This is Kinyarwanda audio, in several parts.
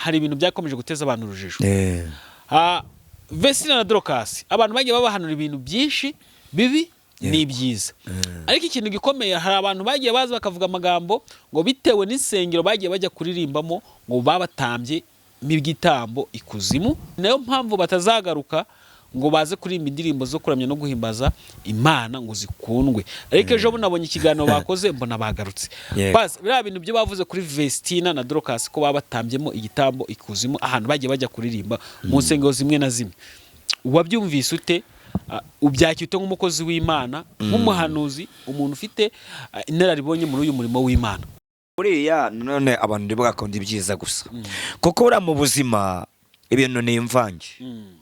hari ibintu byakomeje guteza abantu urujijo. Vestina na Dorcas abantu bagiye babahanura ibintu byinshi bibi ni byiza. Ariko ikintu gikomeye hari abantu bagiye baza bakavuga amagambo ngo bitewe n'isengero bagiye bajya kuririmbamo ngo babatambye m'igitambo ikuzimu, nayo mpamvu batazagaruka ngo baze kurimba indirimbo zo kuramya no guhimbaza Imana ngo zikundwe. Ariko ejo nabonye ikiganiro bakoze mbona bagarutse. Bas biriya bintu byo bavuze kuri Vestina na Dorcas ko babatambyemo igitambo ikuzimu ahantu bagiye bajya kuririmba mu nsengero zimwe na zimwe. Wabyumvise ute? Ubyakite nk'umukozi w'Imana, nk'umuhanuzi, umuntu ufite inararibonye muri uyu murimo w'Imana. Buriya none abantu ndibwakunda ibyiza gusa. Kuko ura mu buzima ibintu ni imvange.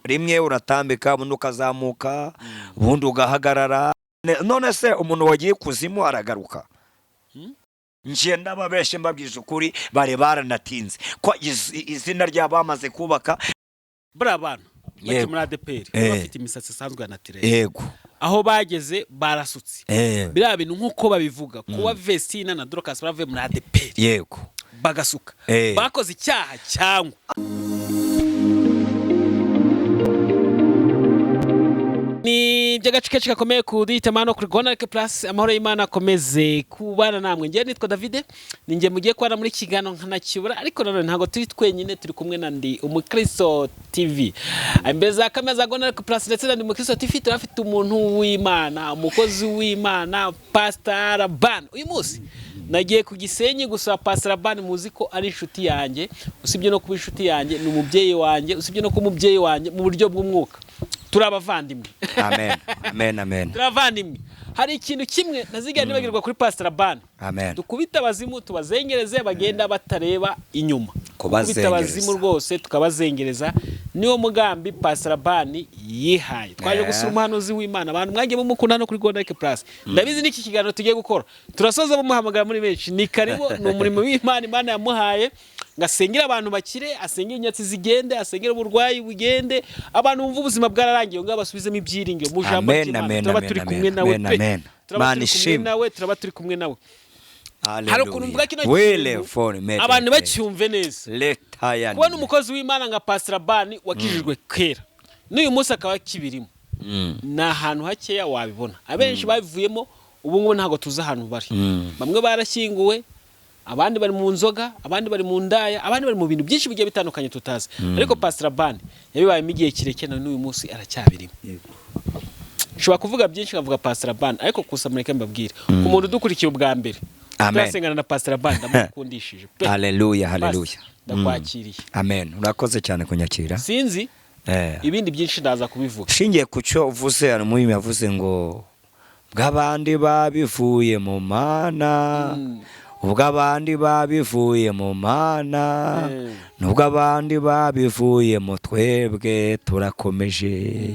Rimwe uratambika, ubundi ukazamuka, ubundi ugahagarara. None se umuntu wagiye kuzimu aragaruka? Nje ndababeshe mbabwije ukuri bare baranatinze. Ko izina ry'abamaze kubaka bra abantu baki muri ADPR bafite imisatsi isanzwe ya naturelle. Yego. Aho bageze barasutse. Biriya bintu nkuko babivuga kuwa Vestina na Dorcas baravuye muri ADPR. Yego. Bagasuka. Bakoze icyaha cyangwa ni by'agace gakomeye kuri Tamano kuri Gonarike Plus. Amahoro y'Imana akomeze kubana namwe. Ngiye nitwa David, ninjye mugiye kubana muri kigano nkanakibura, ariko none ntago turi twenyine, turi kumwe na ndi Umukristo TV. Imbere za kamera za Gonarike Plus ndetse na ndi Umukristo TV turafite umuntu w'Imana, umukozi w'Imana, Pastor Laban. Uyu munsi nagiye ku Gisenyi gusa Pastor Laban muzi ko ari inshuti yanjye, usibye no kuba inshuti yanjye ni umubyeyi wanjye, usibye no kuba umubyeyi wanjye mu buryo bw'umwuka. Turabavandimwe. Amen. Amen. Amen. Turabavandimwe. Hari ikintu kimwe naziga nibagirwa kuri Pastor Laban. Amen. Dukubita abazimu tubazengereze bagenda batareba inyuma. Kubita abazimu rwose tukabazengereza. Niwo mugambi Pastor Laban yihaye. Twaje gusura umuhanuzi w'Imana. Abantu mwagiye mumukunda no kuri Gonarike Plus. Ndabizi niki kiganiro tugiye gukora. Turasoza bumuhamagara muri benshi. Ni karibu no umurimo w'Imana Imana yamuhaye. Ngasengera abantu bakire, asengera inyatsi zigende, asengera uburwayi bugende, abantu bumva ubuzima bwararangiye ngo basubizemo ibyiringiro mu jambo ry'Imana. Turaba turi kumwe nawe pe. Turaba turi kumwe nawe. Hari ukuntu mvuga kino abantu bacyumve neza. Kubona umukozi w'Imana nka Pastor Laban wakijijwe kera n'uyu munsi akaba kibirimo, na ahantu hakeya wabibona. Abenshi babivuyemo ubu ngubu ntago tuza ahantu bari. Bamwe barashyinguwe, abandi bari mu nzoga, abandi bari mu ndaya, abandi bari mu bintu byinshi bigiye bitandukanye tutazi. Ariko Pastor Laban yabibaye igihe kirekire na n'uyu munsi aracyabirimo. Nshobora kuvuga byinshi nkavuga Pastor Laban, ariko kusa mureke mbabwire ku muntu dukurikiye ubwa mbere. Turasengana na Pastor Laban ndamukundishije. Haleluya, haleluya. Ndakwakiriye. Amen. Urakoze cyane kunyakira. Sinzi ibindi byinshi ndaza kubivuga. Shingiye kucyo uvuze hano muri yavuze ngo bw'abandi babivuye mu Mana. Ubwo abandi babivuye mu Mana, nubwo abandi babivuye mu twebwe turakomeje.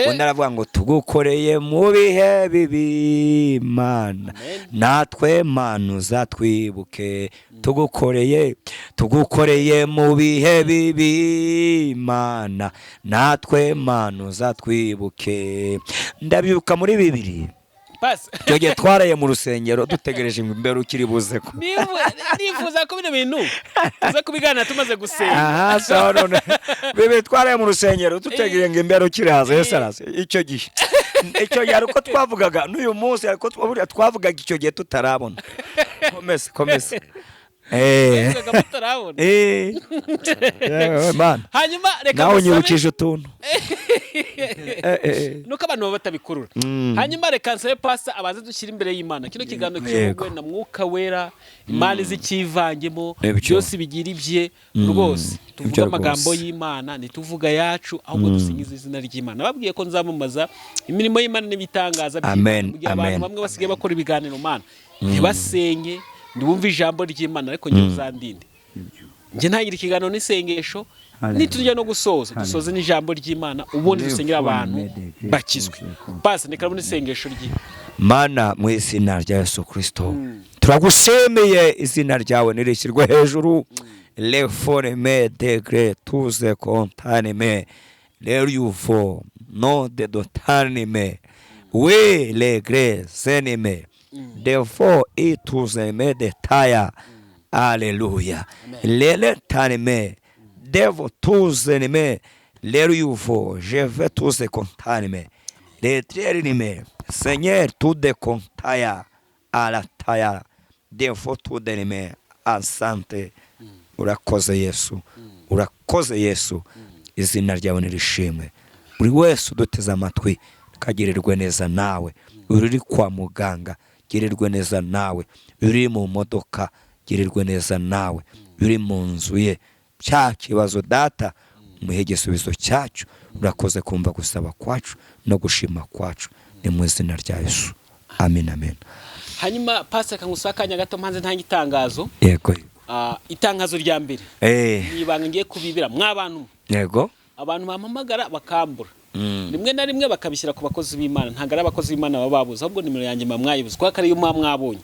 Unaravuga ngo tugukoreye mu bihe bibi Mana, natwe Mana uzatwibuke. Tugukoreye mu bihe bibi Mana, natwe Mana uzatwibuke. Ndabyuka muri Bibiliya. Cyo gihe twaraye mu rusengero dutegereje imbere ukiri buze ko. Nifuza ko bino bintu uza kubigana tumaze gusenga. Aha so none bebe twaraye mu rusengero dutegereje imbere ukiri haza Yesu. Icyo gihe ariko twavugaga n'uyu munsi ariko twavugaga icyo gihe tutarabona. Komese. Hanyuma reka nawe nyibukije utuntu. Nuko abantu baba batabikurura. Hanyuma reka nsabe Pastor abaze dushyira imbere y'Imana. Kino kiganiro cy'ubugwe na Mwuka Wera, Imana zikivangemo, byose bigira ibye rwose. Tuvuga amagambo y'Imana, ntituvuga yacu, ahubwo dusingiza izina ry'Imana. Babwiye ko nzamamaza imirimo y'Imana n'ibitangaza by'Imana. Abantu bamwe basigaye bakora ibiganiro Mana. Ntibasenge, ndumva ijambo ry'Imana ariko njye uzandinde. Njye ntagira ikiganiro n'isengesho, nitujya no dusoze n'ijambo ry'Imana, ubundi dusengera abantu bakizwe. Basi nekara n'isengesho ry'Imana. Mana mu izina rya Yesu Kristo, turagusemeye izina ryawe nirishyirwe hejuru. Le forme degré tuze contanime le rufo no de dotanime we le gré senime defo ituze me detaya Alléluia. Les tanime, devo tous ennemis, les UFO, je vais tous les container. Les trérinime, Seigneur, tout de contaya, à la taya, devo tout ennemis, à santé. Urakoze Yesu, urakoze Yesu, izina ryawe nirishimwe. Buri wese uduteze amatwi kagirirwe neza nawe, uri kwa muganga girirwe neza nawe, uri mu modoka girirwe neza nawe, uri mu nzu ye, cya kibazo data umuhe igisubizo cyacu. Urakoze kumva gusaba kwacu no gushima kwacu, ni mu izina rya Yesu, amen amen. Hanyuma pastor kangusakanya gato mpanze ntanga itangazo. Yego. Itangazo rya mbere nibanga ngiye kubibira mw'abantu. Yego. Abantu bampamagara bakambura rimwe na rimwe bakabishyira ku bakozi b'Imana, ntago ari abakozi b'Imana bababuza, ahubwo nimero yanjye mwayibuze kwa kare yo mwabonye.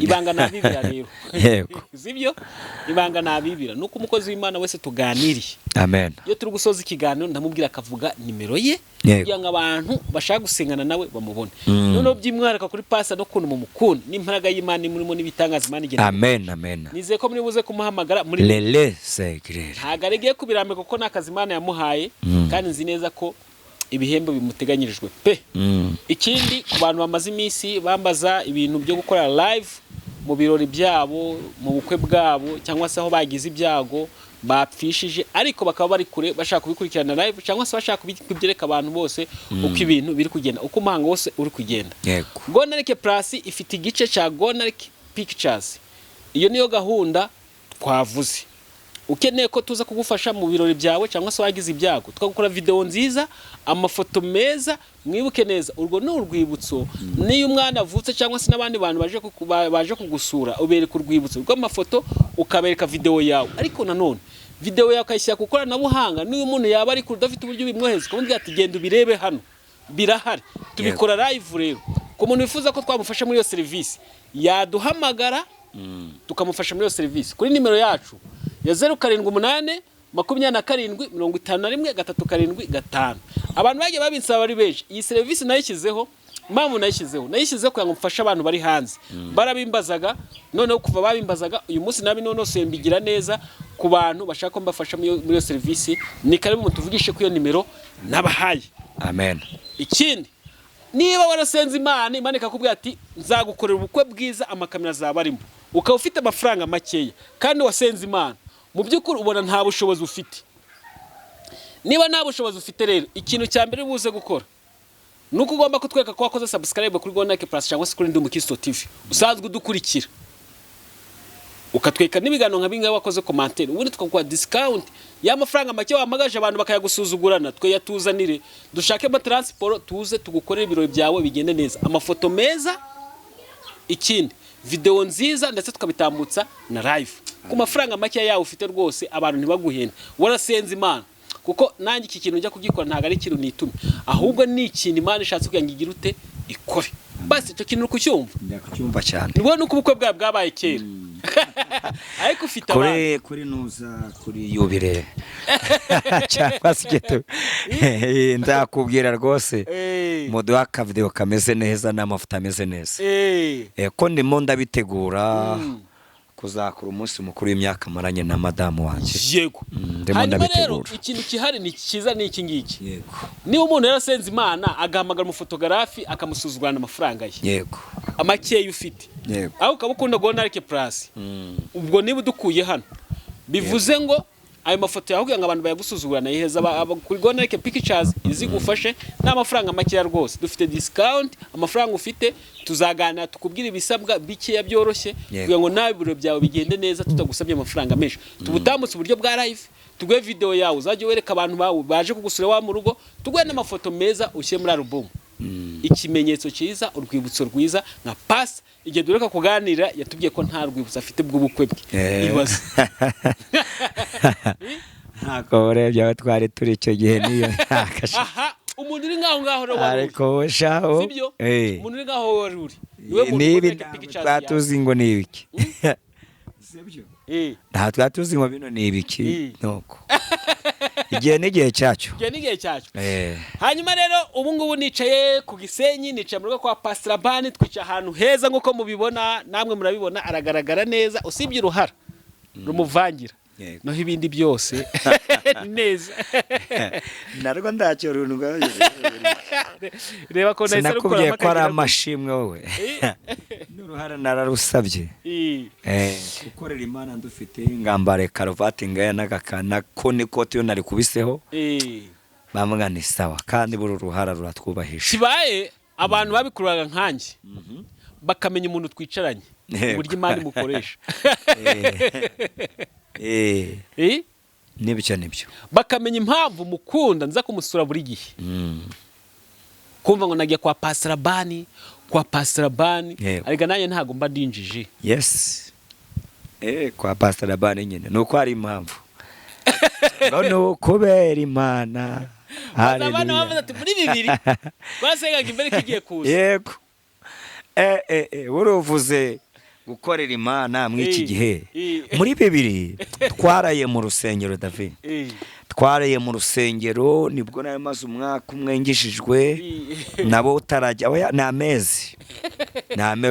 Ibanga nabibira rero. Yego. Sibyo? Ibanga nabibira nuko umukozi w'Imana wese tuganiriye. Amen. Iyo turi gusoza ikiganiro ndamubwira akavuga nimero ye kugira ngo abantu bashaka gusengana nawe bamubone. Noneho by'imwaraka kuri pasa no kuntu mumukunda n'imparaga y'Imana imurimo n'ibitangaza Imana igenda. Amen amen. Nizeye ko muri buze kumuhamagara muri lele segre. Ntago aregeye kubirambika kuko nakazi Imana yamuhaye kandi nzi neza ko ibihembo bimuteganyirijwe pe. Ikindi ku bantu bamaze iminsi bambaza ibintu byo gukora live mu birori byabo, mu bukwe bwabo, cyangwa se aho bagize ibyago bapfishije ariko bakaba bari kure bashaka kubikurikirana live, cyangwa se bashaka kubyereka abantu bose uko ibintu biri kugenda, uko umuhango wose uri kugenda. Yego. Gonarike Plus ifite igice cya Gonarike Pictures. Iyo niyo gahunda twavuze. Ukeneye ko tuza kugufasha mu birori byawe cyangwa se wagize ibyago, tukagukora video nziza, amafoto meza, mwibuke neza urwo ni urwibutso. Niyo umwana avutse cyangwa se n'abandi bantu baje kugusura ubereka urwibutso rw'amafoto, ukabereka video yawe. Ariko nanone video yawe ukayishyira ku koranabuhanga, niyo umuntu yaba ari kudafite uburyo bimwoheza kumbwira ati genda ubirebe hano birahari, tubikora live rero. Ku muntu wifuza ko twamufasha muri iyo service yaduhamagara tukamufasha muri iyo service kuri nimero yacu ya 078 27 51 375. Abantu bagiye babinsaba bari beje iyi service nayishyizeho, mpamvu nayishyizeho kugira ngo mfashe abantu bari hanze barabimbazaga, noneho kuva babimbazaga uyu munsi nabi none sembigira neza ku bantu bashaka ko mbafasha muri iyo service. Ni karibu mutuvugishe ku iyo nimero nabahaye. Amen. Ikindi niba warasenze Imana ikakubwira ati nzagukorera ubukwe bwiza, amakamera azaba arimo, ukaba ufite amafaranga makeya kandi wasenze Imana, mu by'ukuri ubona nta bushobozi ufite. Niba nta bushobozi ufite rero, ikintu cya mbere buze gukora nuko ugomba kutwereka ko wakoze subscribe kuri Gonarike Plus cyangwa se kuri Ndi Umukristo TV usanzwe udukurikira, ukatweka n'ibiganiro nka bingahe wakoze commentaire, ubundi tukaguha discount y'amafaranga make wamagaje abantu bakayagusuzugurana. Twe yatuzanire dushake ama transport tuze tugukorera ibirori byawe bigende neza, amafoto meza, ikindi video nziza, ndetse tukabitambutsa na live ku mafaranga make yawe ufite rwose. Abantu ntibaguhenda, warasenze Imana, kuko nanjye iki kintu njya kugikora ntago ari ikintu nitumye, ahubwo ni ikintu Imana ishatse kugira ngo igire ute ikore. Basi icyo kintu kucyumva ndakucyumva cyane. Nibwo nuko ubukwe bwabaye kera ariko ufite abana kuri nuza kuri yubire cyangwa se gito ndakubwira rwose modo aka video kameze neza n'amafuta ameze neza ko ndimo ndabitegura kuzakora umunsi mukuru w'imyaka maranye na madamu wanjye. Yego. Hanyuma rero ikintu kihari ni kiza ni iki ngiki. Yego. Niba umuntu yarasenze Imana agahamagara umufotogarafi akamusuzugurana amafaranga ye. Yego. Amakeya ufite. Yego. Aho ukabukunda Gonarike Plus. Ubwo niba udukuye hano bivuze ngo ayo mafoto yaho kugira ngo abantu bayagusuzugurana yiheza kuri Gonarike Pictures izigufashe n'amafaranga makeya rwose. Dufite discount, amafaranga ufite tuzaganira tukubwira ibisabwa bikeya byoroshye kugira ngo nawe ibiro byawe bigende neza tutagusabye amafaranga menshi. Tubutambutse uburyo bwa live, tugwe video yawe uzajye wereka abantu bawe baje kugusura wa mu rugo, tugwe n'amafoto meza ushyire muri album. Ikimenyetso cyiza, urwibutso rwiza nka pass. Igihe dureka kuganira yatubwiye ko nta rwibutso afite bw'ubukwe bwe. Ibaze. Ntako urebye aho twari turi icyo gihe niyo ntakasha. Aha, umuntu uri ngaho rero wari. Ariko shaho. Sibyo? Umuntu uri ngaho wari uri. Nibi twatuzi ngo ni ibiki. Sibyo? Nta twatuzi ngo bino ni ibiki nuko. Igihe n'igihe cyacu. Hanyuma rero ubu ngubu nicaye ku Gisenyi, nicaye mu rugo kwa Pastor Bani, twica ahantu heza nkuko mubibona, namwe murabibona aragaragara neza, usibye uruhara rumuvangira Yego. naho ibindi byose ni neza. narwo ndacyo rundwa Reba ko nahise sinakubwiye ko ari rukoramo amashimwe wowe n'uruhara nararusabye gukorera Imana dufite ngambare karuvati ngaya n'agakana ko n'ikoti yo nari kubiseho bamwe ni sawa kandi buri ruhara ruratwubahisha. kibaye abantu babikururaga nkanjye bakamenya umuntu twicaranye uburyo Imana imukoresha. nibyo bakamenya impamvu mukunda nza kumusura buri gihe. Kumva ngo nagiye kwa Pastor Bani ariko nanjye ntago mba ndinjije. Yes. Kwa Pastor Bani nyine nuko ari impamvu no kubera Imana. Abana bavuze ati muri bibiri basengaga imbere kigiye kuza. Yego. Uruvuze gukorera Imana mw'iki gihe muri bibiri twaraye mu rusengero David. Twaraye mu rusengero nibwo nayo maze umwaka umwe ngishijwe nabo utarajya oya n'amezi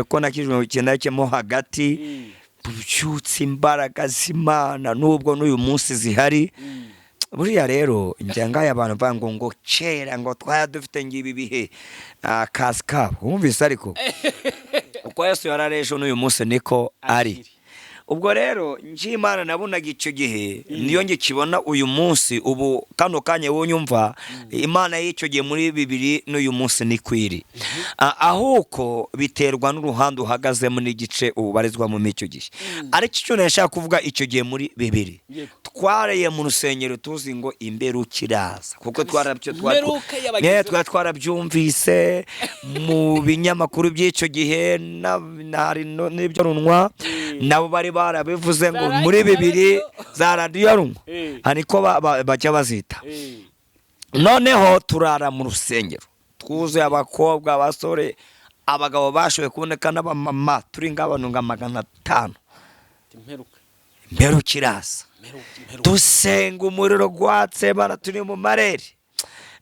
ko nakijwe mu kintu cyemo hagati bucyutse imbaraga z'Imana nubwo n'uyu munsi zihari. Buriya rero njyangaye abantu bango ngo kera ngo twaya dufite ngibi bihe kaska wumvise ariko uko Yesu yararejo n'uyu munsi niko ari. Ubwo rero Imana nabonaga icyo gihe niyo ngikibona uyu munsi ubu kano kanya wonyumva Imana y'icyo gihe muri bibiri n'uyu munsi ni kwiri. Ahuko biterwa n'uruhande uhagazemo n'igice ubarizwa mu icyo gihe. Ariko icyo nashaka kuvuga icyo gihe muri bibiri twareye mu rusengero tuzi ngo imberukiraza kuko twarabyumvise mu binyamakuru by'icyo gihe n'ibyo runwa nabo bari barabivuze ngo muri bibiri za radiyo rumwe ariko bajya bazita. Noneho turara mu rusengero twuzuye abakobwa abasore abagabo bashoboye kuboneka n'abamama turi ng'abantu nka 500 mperukiraza dusenga umuriro gwatse bara turi mu marere.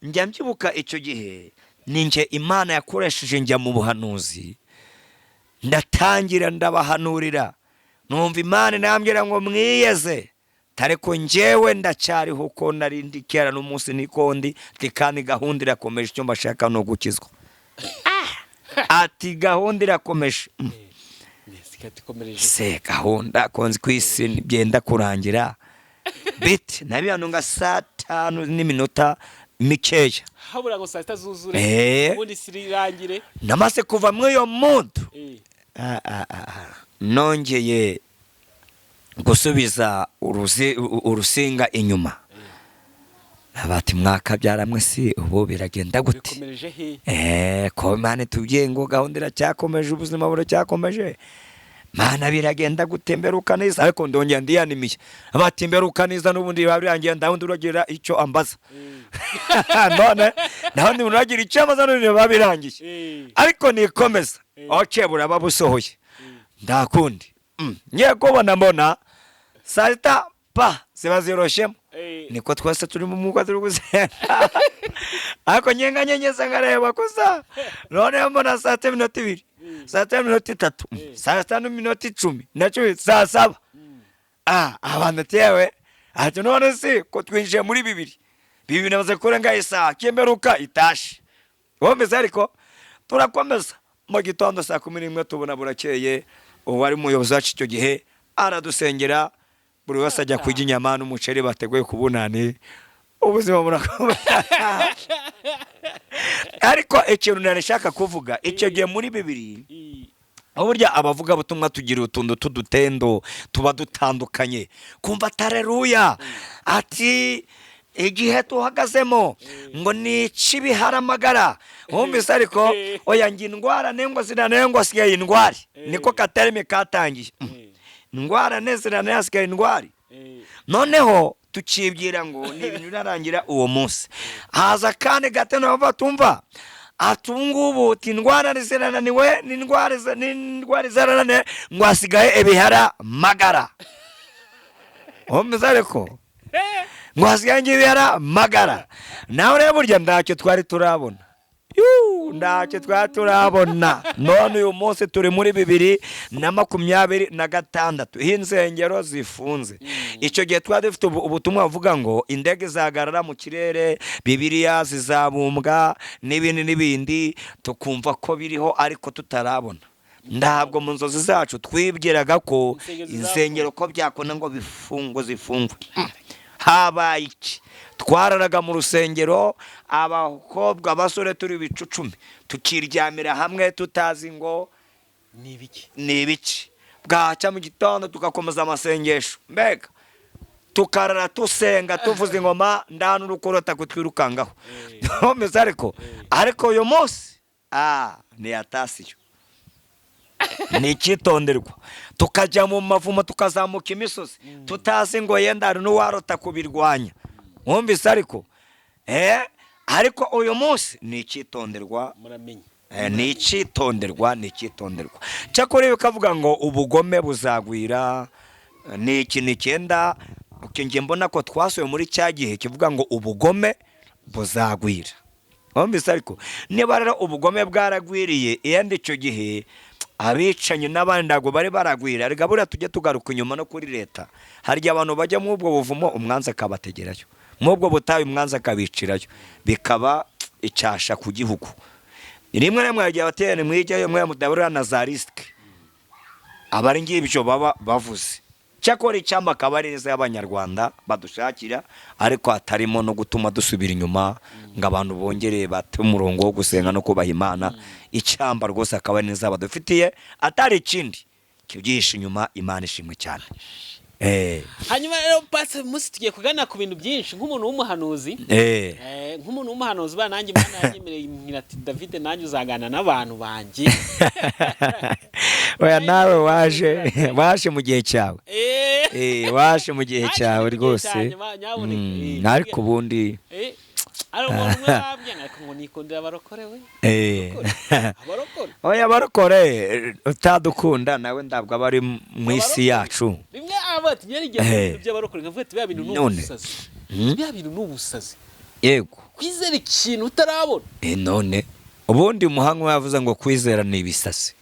Njya mbyibuka icyo gihe ninjye Imana yakoresheje njya mu buhanuzi ndatangira ndabahanurira numva Imana nambwira ngo mwiyeze tareko njyewe ndacyariho uko narindi kera n'umunsi nikondi kandi gahunda irakomeje icyo mbashaka no gukizwa. Ati gahunda irakomeje se gahunda konzi kwisi byenda kurangira bit nabiyano nga saa 5 n'iminota mikeya habura ngo saa 6 zuzure ubundi sirirangire namase kuva mweyo muntu nongeye gusubiza urusinga inyuma abati mwaka byaramwe si ubu biragenda gute ko Imana tubwiye ngo gahunda iracyakomeje ubuzima buracyakomeje Mana biragenda gutemberuka neza ariko ndongera ndiyanimiye abatemberuka neza n'ubundi babirangiye ndawundi uragira icyo ambaza none ndawundi uragira icyo ambaza none babirangiye ariko nikomeza okebura babusohoye ndakundi ngiye kubona mbona salta pa zibaziroshemo niko twese turi mu mwuka turi gusenga ariko nyenga nyenyeza ngareba kuza none mbona saa 7 minota 2 saa 5 minota 3 saa 5 minota 10 nacho saa 7 abantu tewe ati none si ko twinjiye muri bibiri namaze kurenga isaa kimberuka itashi womeze ariko turakomeza mu gitondo saa 11 tubona burakeye uwari muyobozi wacu icyo gihe aradusengera buri wese ajya kujya inyama n'umuceri bateguye kubunane ubuzima burakomeza. Ariko ikintu narashaka kuvuga icyo gihe muri bibiri burya abavuga butumwa tugira utundu tudutendo tuba dutandukanye kumva tareruya ati igihe tuhagazemo ngo ni cibiharamagara wumvise ariko oya ngi indwara nengwa ziranengwa sigaye indwari niko katerime katangiye indwara nezirana yasigaye indwari. Noneho tukibwira ngo ni ibintu birarangira uwo munsi haza kandi gateno batumva atungubu tindwara zirananiwe n'indwara zaranane ngo asigaye ebihara magara wumvise ariko ngo asigaye ibihara magara nawe rero burya ndacyo twari turabona ntacyo twari turabona. None uyu munsi turi muri 2026 insengero zifunze. Icyo gihe twari dufite ubutumwa buvuga ngo indege zagarara mu kirere, Bibiliya zizabumbwa n'ibindi tukumva ko biriho ariko tutarabona. Ntabwo mu nzozi zacu twibwiraga ko insengero ko byakona ngo zifungwe. Habaye iki? Twararaga mu rusengero, abakobwa abasore turi bicucumi, tukiryamira hamwe tutazi ngo ni ibiki. Bwacya mu gitondo tugakomeza amasengesho, mbega tukarara tusenga tuvuza ingoma ndana urukorota kutwirukangaho. Ntomeze ariko uyu munsi ni atasiyo. Ni icyitonderwa. Tukajya mu mavumo tukazamuka imisozi tutazi ngo yenda hari n'uwarota kubirwanya. Mwumvise ariko uyu munsi ni icyitonderwa. Ni icyitonderwa. Cyakora bikavuga ngo ubugome buzagwira. Ni ikintu cyenda nge mbona ko twasuye muri cya gihe kivuga ngo ubugome buzagwira. Mwumvise ariko niba rero ubugome bwaragwiriye yenda icyo gihe abicanye n'abandi ntabwo bari baragwira. Rega buriya tujye tugaruka inyuma no kuri leta. Hari abantu bajya mu ubwo buvumo umwanzi akabategerayo, mu ubwo butayu umwanzi akabicirayo, bikaba icyasha ku gihugu. Rimwe na rimwe yagiye abatera mwijyayo mwe mudaburira na za risike. Abari ngibyo baba bavuze. Cyakora icyamba kabareze y'Abanyarwanda badushakira ariko hatarimo no gutuma dusubira inyuma ngo abantu bongere bate umurongo wo gusenga no kubaha Imana. Icyamba rwose akaba neza badufitiye atari ikindi kibyihishe inyuma. Imana ishimwe cyane. Hanyuma rero Pastor musi tugiye kugana ku bintu byinshi nk'umuntu w'umuhanuzi. Nk'umuntu w'umuhanuzi nanjye Imana yanyemereye ati David nanjye uzagana n'abantu banjye. Oya nawe waje mu gihe cyawe. Waje mu gihe cyawe rwose. Ariko ubundi oya barokore utadukunda nawe ndabwo abari mu isi yacu. Rimwe abati nyarigeze by'abarokore ngavuga ati bya bintu n'ubusazi. Yego. Kwizera ikintu utarabona. None ubundi umuhanga yavuze ngo kwizera ni ibisasi.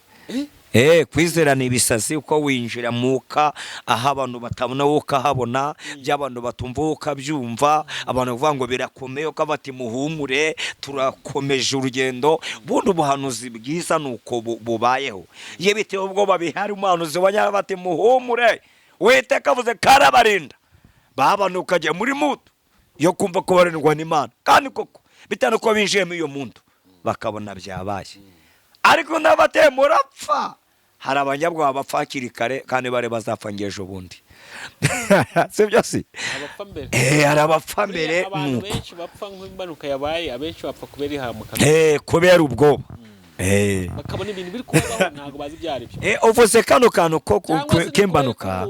Kwizera ni ibisasi uko winjira muka aho abantu batabona ukahabona, by'abantu batumva ukabyumva, abantu bavuga ngo birakomeye uko bati muhumure turakomeje urugendo. Bundi ubuhanuzi bwiza nuko bubayeho. Ye bitewe ubwo bihari umuhanuzi wanyara bati muhumure Uwiteka avuze karabarinda. Babana ukajya muri mutu yo kumva ko barindwa n'Imana. Kandi koko bitano ko binjiye mu iyo muntu bakabona byabaye. Ariko n'abateye murapfa. Hari abanyabwa bapfakiri kare kandi bare bazapfa ngejo bundi. Sibyo si? Abapfa mbere. Hari abapfa mbere. Abantu benshi bapfa nk'imbanuka yabaye, abenshi bapfa kubera ihamuka. Kubera ubwoba. Bakabona ibintu biri kubaho ntago bazi byari byo. Uvuze kano kantu ko kembanuka.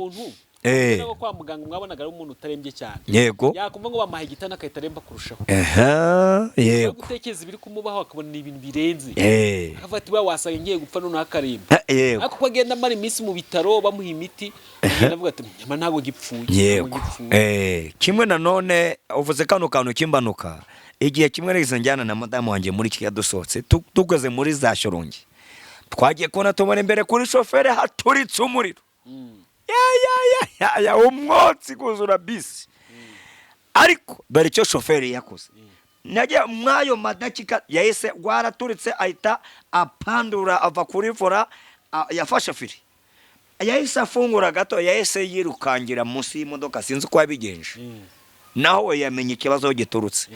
Nako kwa muganga mwabonaga ari umuntu utarembye cyane. Yego. Yakumva ngo bamaha igitana akayitaremba kurushaho. Yego. Gutekereza ibiri kumubaho akabona ibintu birenze. Akavuga ati wasaga ngiye gupfa none akarimba. Yego. Ako bagenda mari iminsi mu bitaro bamuha imiti. Navuga ati nyama ntago gipfuye. Yego. Kimwe na none uvuze kano kantu kimbanuka. Igihe kimwe nigeze njyana na madamu wanjye muri kiya dusohotse tugeze muri za Shorongi. Twagiye kubona tubona imbere kuri shoferi haturitse umuriro. Ya umwotsi kuzura bisi. Ariko dore icyo shoferi yakoze. Najya mwayo madakika yahise gwaraturitse ahita apandura ava kuri vora yafashe firi. Yahise afungura gato yahise yirukangira munsi y'imodoka sinzi uko yabigenje. Naho yamenye ikibazo giturutse.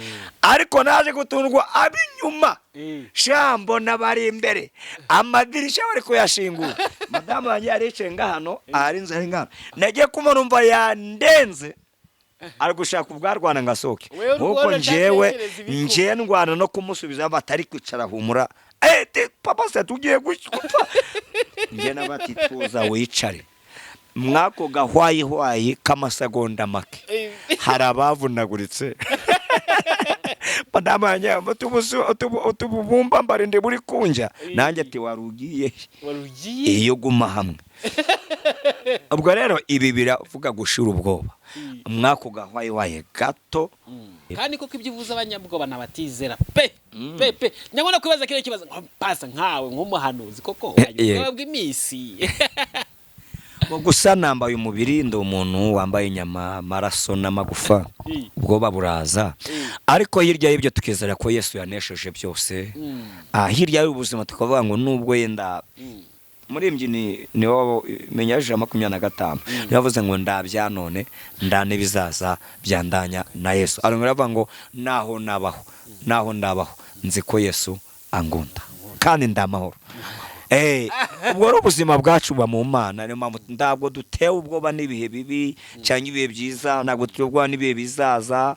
Ariko naje gutungwa abinyuma. Shambo nabari imbere. Amadirisha bari kuyashingura. Madamu wanjye aricenga hano arinze ari ngano. Nagiye kumurumva yandenze. Ari gushaka ubwarwana ngasoke. Nkuko nje ndwana no kumusubiza batari kwicara humura. Papa se tugiye gupfa. Nje nabati tuza wicare. Mwako gahwayi k'amasegonda make harabavunaguritse. Madamu yanjye utubumba mbarinde buri kunja nanjye ati warugiye iyo guma hamwe. Ubwo rero ibi biravuga gushira ubwoba. Mwako gahwayi gato kandi koko ibyo uvuze abanyabwoba nabatizera pe nyabona kwibaza kire kibazo pasa nkawe nk'umuhanuzi koko wajya bw'imisi gusa nambaye umubiri ndi umuntu wambaye inyama amaraso n'amagufa ubwoba buraza ariko hirya y'ibyo tukizera ko Yesu yanesheje byose hirya y'ubuzima tukavuga ngo nubwo yenda muri ni wowe menyaje 25 yavuze ngo ndabya none ndane bizaza byandanya na Yesu aravuga ngo naho ndabaho nzi ko Yesu angunda kandi ndamahoro ubwo ari ubuzima bwacu ba mu Mana niyo mpamvu ntabwo dutewe ubwoba n'ibihe bibi cyangwa ibihe byiza ntabwo tuyobwa n'ibihe bizaza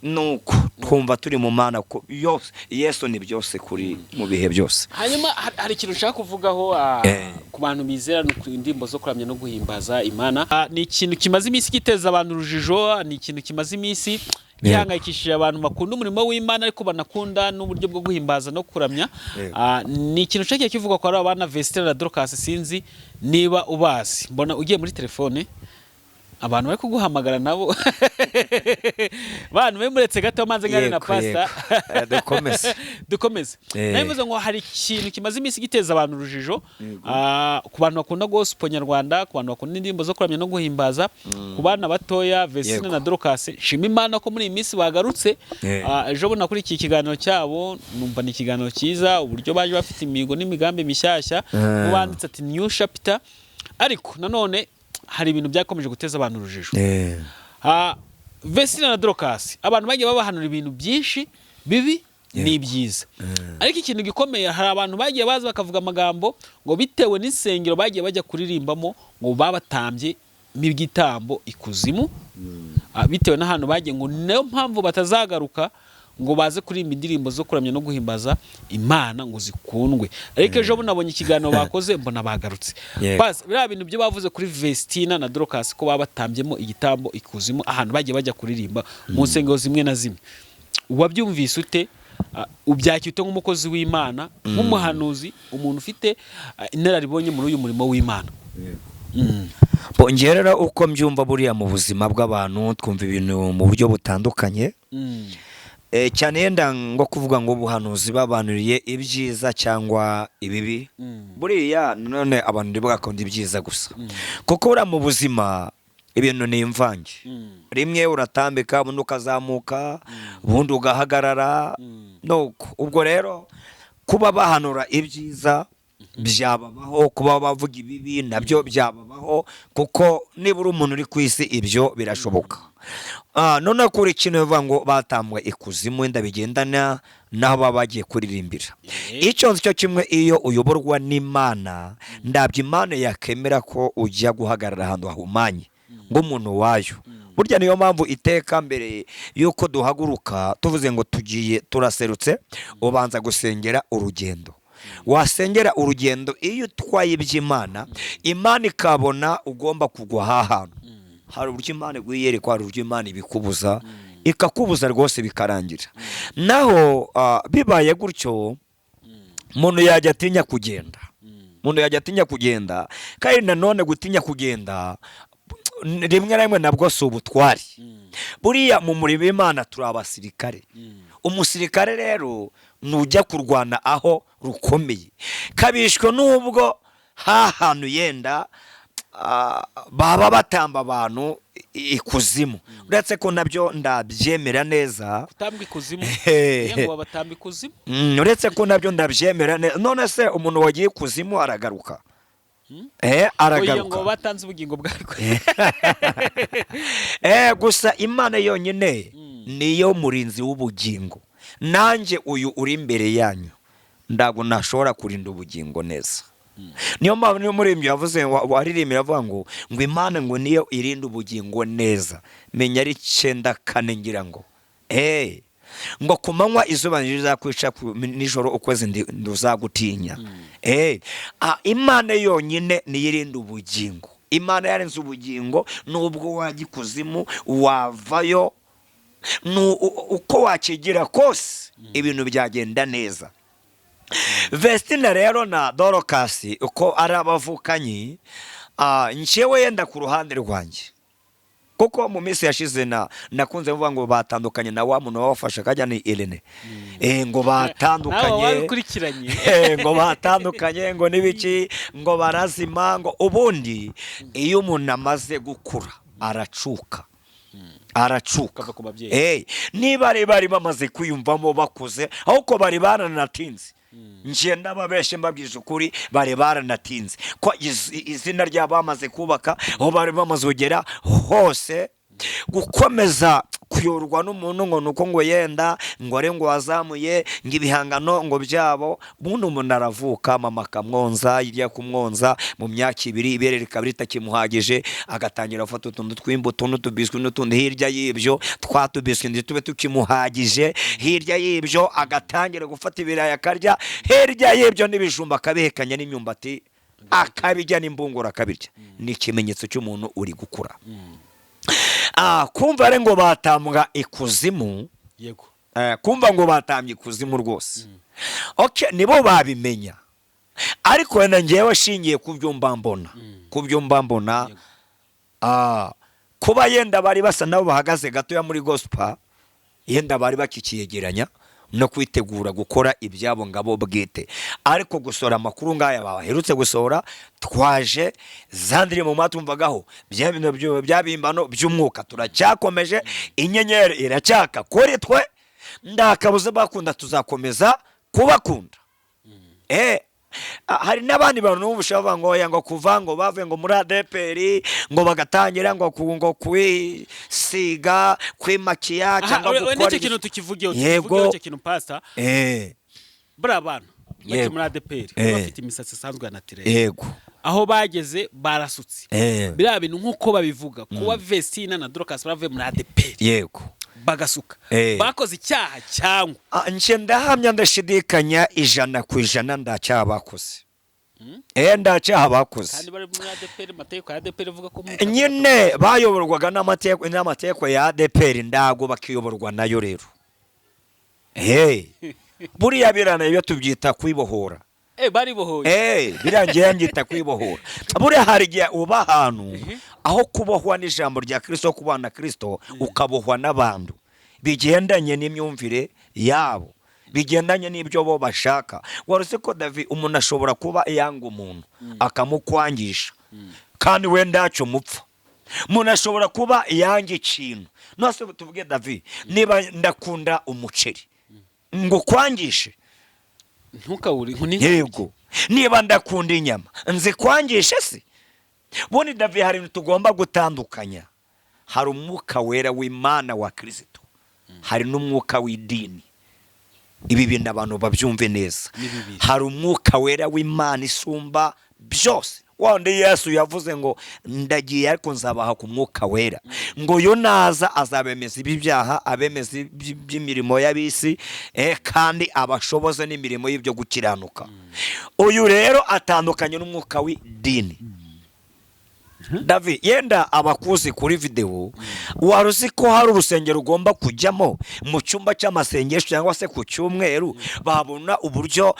nuko twumva turi mu Mana ko Yesu ni byose kuri mu bihe byose. Hanyuma hari ikintu ushaka kuvugaho ku bantu bizera no ku indirimbo zo kuramya no guhimbaza Imana ni ikintu kimaze iminsi giteza abantu urujijo ni ikintu kimaze iminsi gihangayikishije abantu bakunda umurimo w'Imana ariko banakunda n'uburyo bwo guhimbaza no kuramya ni ikintu cyagiye kivuga ko ari abana Vestine na Dorcas sinzi niba ubazi mbona ugiye muri telefone abantu bari kuguhamagara nabo bantu bemuretse gato manze ngari na pasta dukomeze nabivuze ngo hari ikintu kimaze iminsi giteza abantu urujijo ku bantu bakunda gospel nyarwanda ku bantu bakunda indirimbo zo kuramya no guhimbaza ku bana batoya Vestine na Dorcas shima Imana ko muri iyi minsi bagarutse ejo bona kuri iki kiganiro cyabo numva ni ikiganiro cyiza uburyo baje bafite imigo n'imigambi mishyashya ubanditse ati new chapter ariko nanone hari ibintu byakomeje guteza abantu urujijo Vestine na Dorcas abantu bagiye babahanura ibintu byinshi bibi ni byiza ariko ikintu gikomeye hari abantu bagiye baza bakavuga amagambo ngo bitewe n'isengero bagiye bajya kuririmbamo ngo babatambye m'igitambo ikuzimu bitewe n'ahantu bagiye ngo nayo mpamvu batazagaruka ngo baze kurimba indirimbo zo kuramya no guhimbaza Imana ngo zikundwe ariko ejo bunabonye ikiganiro bakoze mbona bagarutse bas bira bintu byo bavuze kuri Vestine na Dorcas ko babatambyemo igitambo ikuzimu ahantu bagiye bajya kuririmba mu nsengero zimwe na zimwe wabyumvise ute ubyacyute nk'umukozi w'Imana nk'umuhanuzi umuntu ufite inararibonye muri uyu murimo w'Imana bongerera uko mbyumva buriya mu buzima bw'abantu twumva ibintu mu buryo butandukanye cyane yenda ngo kuvuga ngo ubuhanuzi babanuriye ibyiza cyangwa ibibi buriya none abantu ndibwakunda ibyiza gusa kuko ura mu buzima ibintu ni imvange rimwe uratambika ubundi ukazamuka ubundi ugahagarara ubwo rero kuba bahanura ibyiza byababaho kuba bavuga ibibi nabyo byababaho kuko nibura umuntu uri ku isi ibyo birashoboka none kuri ikintu bivuga ngo batambwe ikuzimu wenda bigendana naho baba bagiye kuririmbira icyo cyo kimwe iyo uyoborwa n'Imana ndabyo Imana yakemera ko ujya guhagarara ahantu hahumanye ng'umuntu wayo burya niyo mpamvu iteka mbere yuko duhaguruka tuvuze ngo tugiye turaserutse ubanza gusengera urugendo wasengera urugendo iyo utwaye iby'Imana Imana ikabona ugomba kugwa hahantu hari uburyo Imana igwiyereka hari uburyo Imana ibikubuza ikakubuza rwose bikarangira naho bibaye gutyo umuntu yajya atinya kugenda kandi nanone gutinya kugenda rimwe na rimwe nabwo si ubutwari buriya mu murimo w'Imana turi abasirikare umusirikare rero nujya kurwana aho rukomeye kabishwe n'ubwo hahantu yenda baba batamba abantu ikuzimu uretse ko nabyo ndabyemera neza kutamba ikuzimu ngo batamba ikuzimu uretse ko nabyo ndabyemera neza none se umuntu wagiye ikuzimu aragaruka aragaruka ngo batanze ubugingo bwawe gusa Imana yonyine niyo murinzi w'ubugingo nanjye uyu uri imbere yanyu ndago nashobora kurinda ubugingo neza niyo mpamvu niyo muri ibyo yavuze waririmbira avuga ngo Imana ngo niyo irinda ubugingo neza menya ari 9:4 ngira ngo ngo kumanywa izuba rizakwica nijoro ukwezi nduzagutinya Imana yonyine niyo irinda ubugingo Imana yarenze ubugingo nubwo wagikuzimu wavayo uko wakigira kose ibintu byagenda neza Vestine rero na Dorcas uko ari abavukanyi njyewe yenda ku ruhande rwanjye kuko mu minsi yashize nakunze kuvuga ngo batandukanye na wa muntu wabafasha kajya ni Irene ngo batandukanye ngo batandukanye ngo n'ibiki ngo barazima ngo ubundi iyo umuntu amaze gukura aracuka niba bari bamaze kwiyumvamo bakuze ahubwo bari baranatinze nje ndababeshe mbabwije ukuri bari baranatinze ko izina ryabo bamaze kubaka aho bari bamaze kugera hose gukomeza kuyorwa n'umuntu ngo nuko ngo yenda ngo are ngo wazamuye ngo ibihangano ngo byabo bundi umuntu aravuka mama akamwonza irya kumwonza mu myaka 2 ibere rikabiri takimuhagije agatangira afata utuntu tw'imbuto n'utubiswi n'utundi hirya y'ibyo twatubiswi ndi tube tukimuhagije hirya y'ibyo agatangira gufata ibiraya akarya hirya y'ibyo n'ibijumba akabihekanya n'imyumbati akabijya n'imbungura akabirya ni ikimenyetso cy'umuntu uri gukura kumva ari ngo batambwa ikuzimu yego kumva ngo batambye ikuzimu rwose nibo babimenya ariko wenda ngewe shingiye ku byo mbambona kuba yenda bari basa nabo bahagaze gatoya muri gospel yenda bari bakikiyegeranya no kwitegura gukora ibyabo ngabo bwite ariko gusora amakuru ngaya baherutse gusohora twaje zandiri mu matumvagaho byabimbano by'umwuka turacyakomeje inyenyeri iracyaka kuri twe ndakabuze bakunda tuzakomeza kubakunda hari n'abandi bantu n'ubushavuga ngo ngo kuva ngo bave ngo muri ADPR ngo bagatangira ngo kwisiga kwimakiya cyangwa gukora n'icyo kintu tukivugeho icyo kintu pastor bra abantu bari muri ADPR bafite imisatsi isanzwe ya naturelle yego aho bageze barasutse bira bintu nkuko babivuga kuba Vestina na Dorcas barave muri ADPR yego bagasuka bakoze icyaha cyangwa nje ndahamya ndashidikanya 100% ndacyabakoze ndacyaha bakoze kandi bari muri ADPR mateko ya ADPR vuga ko nyine bayoborwaga n'amateko ya ADPR ndago bakiyoborwa nayo rero buriya birana ibyo tubyita kwibohora bari bohoye birangiye ngita kwibohora buriya hari igihe uba ahantu aho kubohwa n'ijambo rya Kristo kubana Kristo ukabohwa n'abantu bigendanye n'imyumvire yabo bigendanye n'ibyo bo bashaka warose ko David umuntu ashobora kuba yanga umuntu akamukwangisha kandi wenda aco mupfa umuntu ashobora kuba yanga ikintu nose tuvuge David niba ndakunda umuceri ngo kwangishe ntukawuri yego niba ndakunda inyama nzi kwangishe se bone David hari tugomba gutandukanya hari umwuka wera w'Imana wa Kristo hari n'umwuka w'idini ibi bintu abantu babyumve neza hari umwuka wera w'Imana isumba byose wande Yesu yavuze ngo ndagiye ariko nzabaha ku mwuka wera ngo yo naza azabemeza ibyaha abemeza by'imirimo y'abisi kandi abashoboze n'imirimo y'ibyo gukiranuka uyu rero atandukanye n'umwuka w'idini David yenda abakuzi kuri video waruzi ko hari urusengero ugomba kujyamo mu cyumba cy'amasengesho cyangwa se ku cyumweru babona uburyo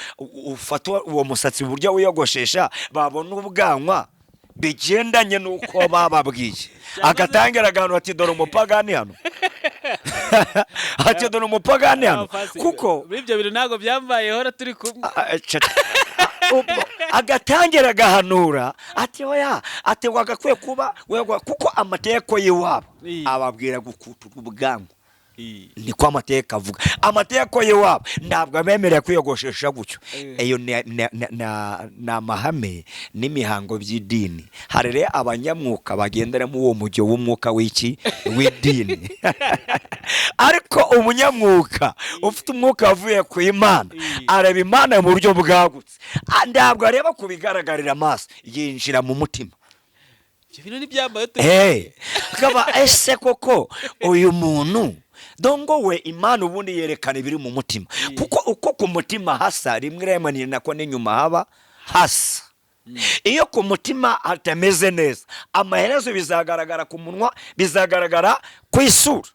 ufatwa uwo musatsi uburyo wiyogoshesha babona ubwanwa bigendanye nuko bababwiye agatangira agantu ati dore umupagani hano ati dore umupagani hano kuko ibyo bintu nago byambaye hora turi kumwe agatangira gahanura ati oya ati wagakwiye kuba kuko amateko yiwabo ababwira gukutura ubwanwa niko amateka avuga amateko yiwabo ntabwo abemerera kwiyogoshesha gutyo eyo na mahame n'imihango by'idini hari rero abanyamwuka bagenderamo uwo mujyo w'umwuka w'iki w'idini ariko umunyamwuka ufite umwuka wavuye ku Imana areba Imana mu buryo bwagutse ntabwo areba kubigaragarira amaso yinjira mu mutima ibintu n'ibyambaye kaba ese koko uyu muntu dongo we Imana ubundi yerekana ibiri mu mutima kuko uko ku mutima hasa rimwe remanire nako n'inyuma haba hasa iyo ku mutima hatameze neza amaherezo bizagaragara ku munwa bizagaragara ku isura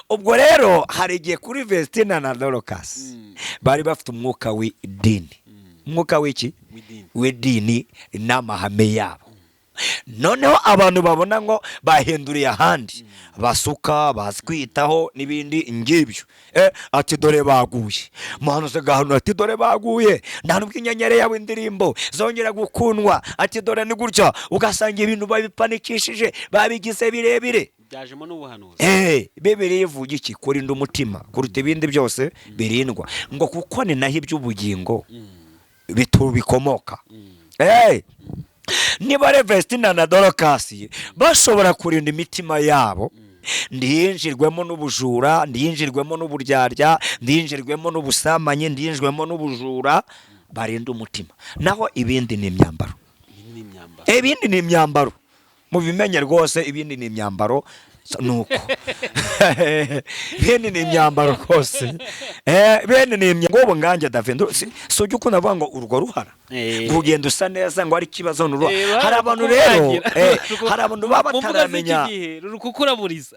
ubwo rero hari igihe kuri Vestina na Dorcas bari bafite umwuka w'idini umwuka w'iki w'idini n'amahame yabo noneho abantu babona ngo bahinduriye ahandi basuka bazwitaho n'ibindi ngibyo ati dore baguye muhanuzi agahanura ati dore baguye nta nubwo inyenyeri yawe indirimbo zongera gukundwa ati dore ni gutya ugasanga ibintu babipanikishije babigize birebire byajemo n'ubuhanuzi. Bibiliya ivuga iki? Kurinda umutima kuruta ibindi byose birindwa, ngo kuko ni naho iby'ubugingo bikomoka. Niba Revestina na Dorokasi bashobora kurinda imitima yabo, ndiyinjirwemo n'ubujura, ndiyinjirwemo n'uburyarya, ndiyinjirwemo n'ubusamanye, ndiyinjirwemo n'ubujura, barinda umutima. Naho ibindi ni imyambaro. Ibindi ni imyambaro. Mubimenye rwose, ibindi ni imyambaro. Nuko bene ni imyambaro rwose, bene ni imyambaro nganjye David sujya ukunda avuga ngo urwo ruhara kugenda usa neza ngo ari kibazo n'uruha. Hari abantu rero hari abantu baba bataramenya rukukuraburiza.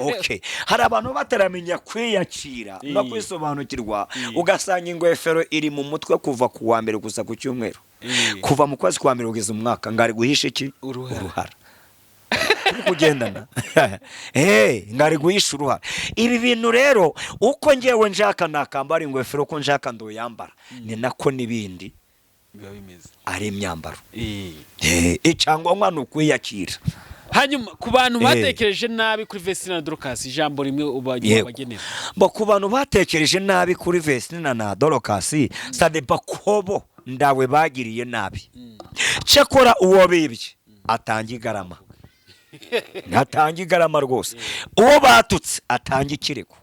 Okay, hari abantu bataramenya kwiyakira no kwisobanukirwa, ugasanga ingwefero iri mu mutwe kuva ku wa mbere gusa ku cyumweru, kuva mu kwezi kwa mbere kugeza umwaka ngari guhisha iki uruhara kugendana ngari guhisha uruhara. Ibi bintu rero uko ngewe njaka nakambara ingwefero, uko njaka ndoyambara, ni nako nibindi biba bimeze ari imyambaro. Icangwa mwana ukwiyakira. Hanyuma ku bantu batekereje nabi kuri Vestina na Dorokasi, ijambo rimwe ubagenera. Ku bantu batekereje nabi kuri Vestina na Dorokasi, sadeba kobo ndawe bagiriye nabi. Cyakora uwo bibye atanga igarama. Atanga igarama rwose. Uwo batutse atanga ikirego.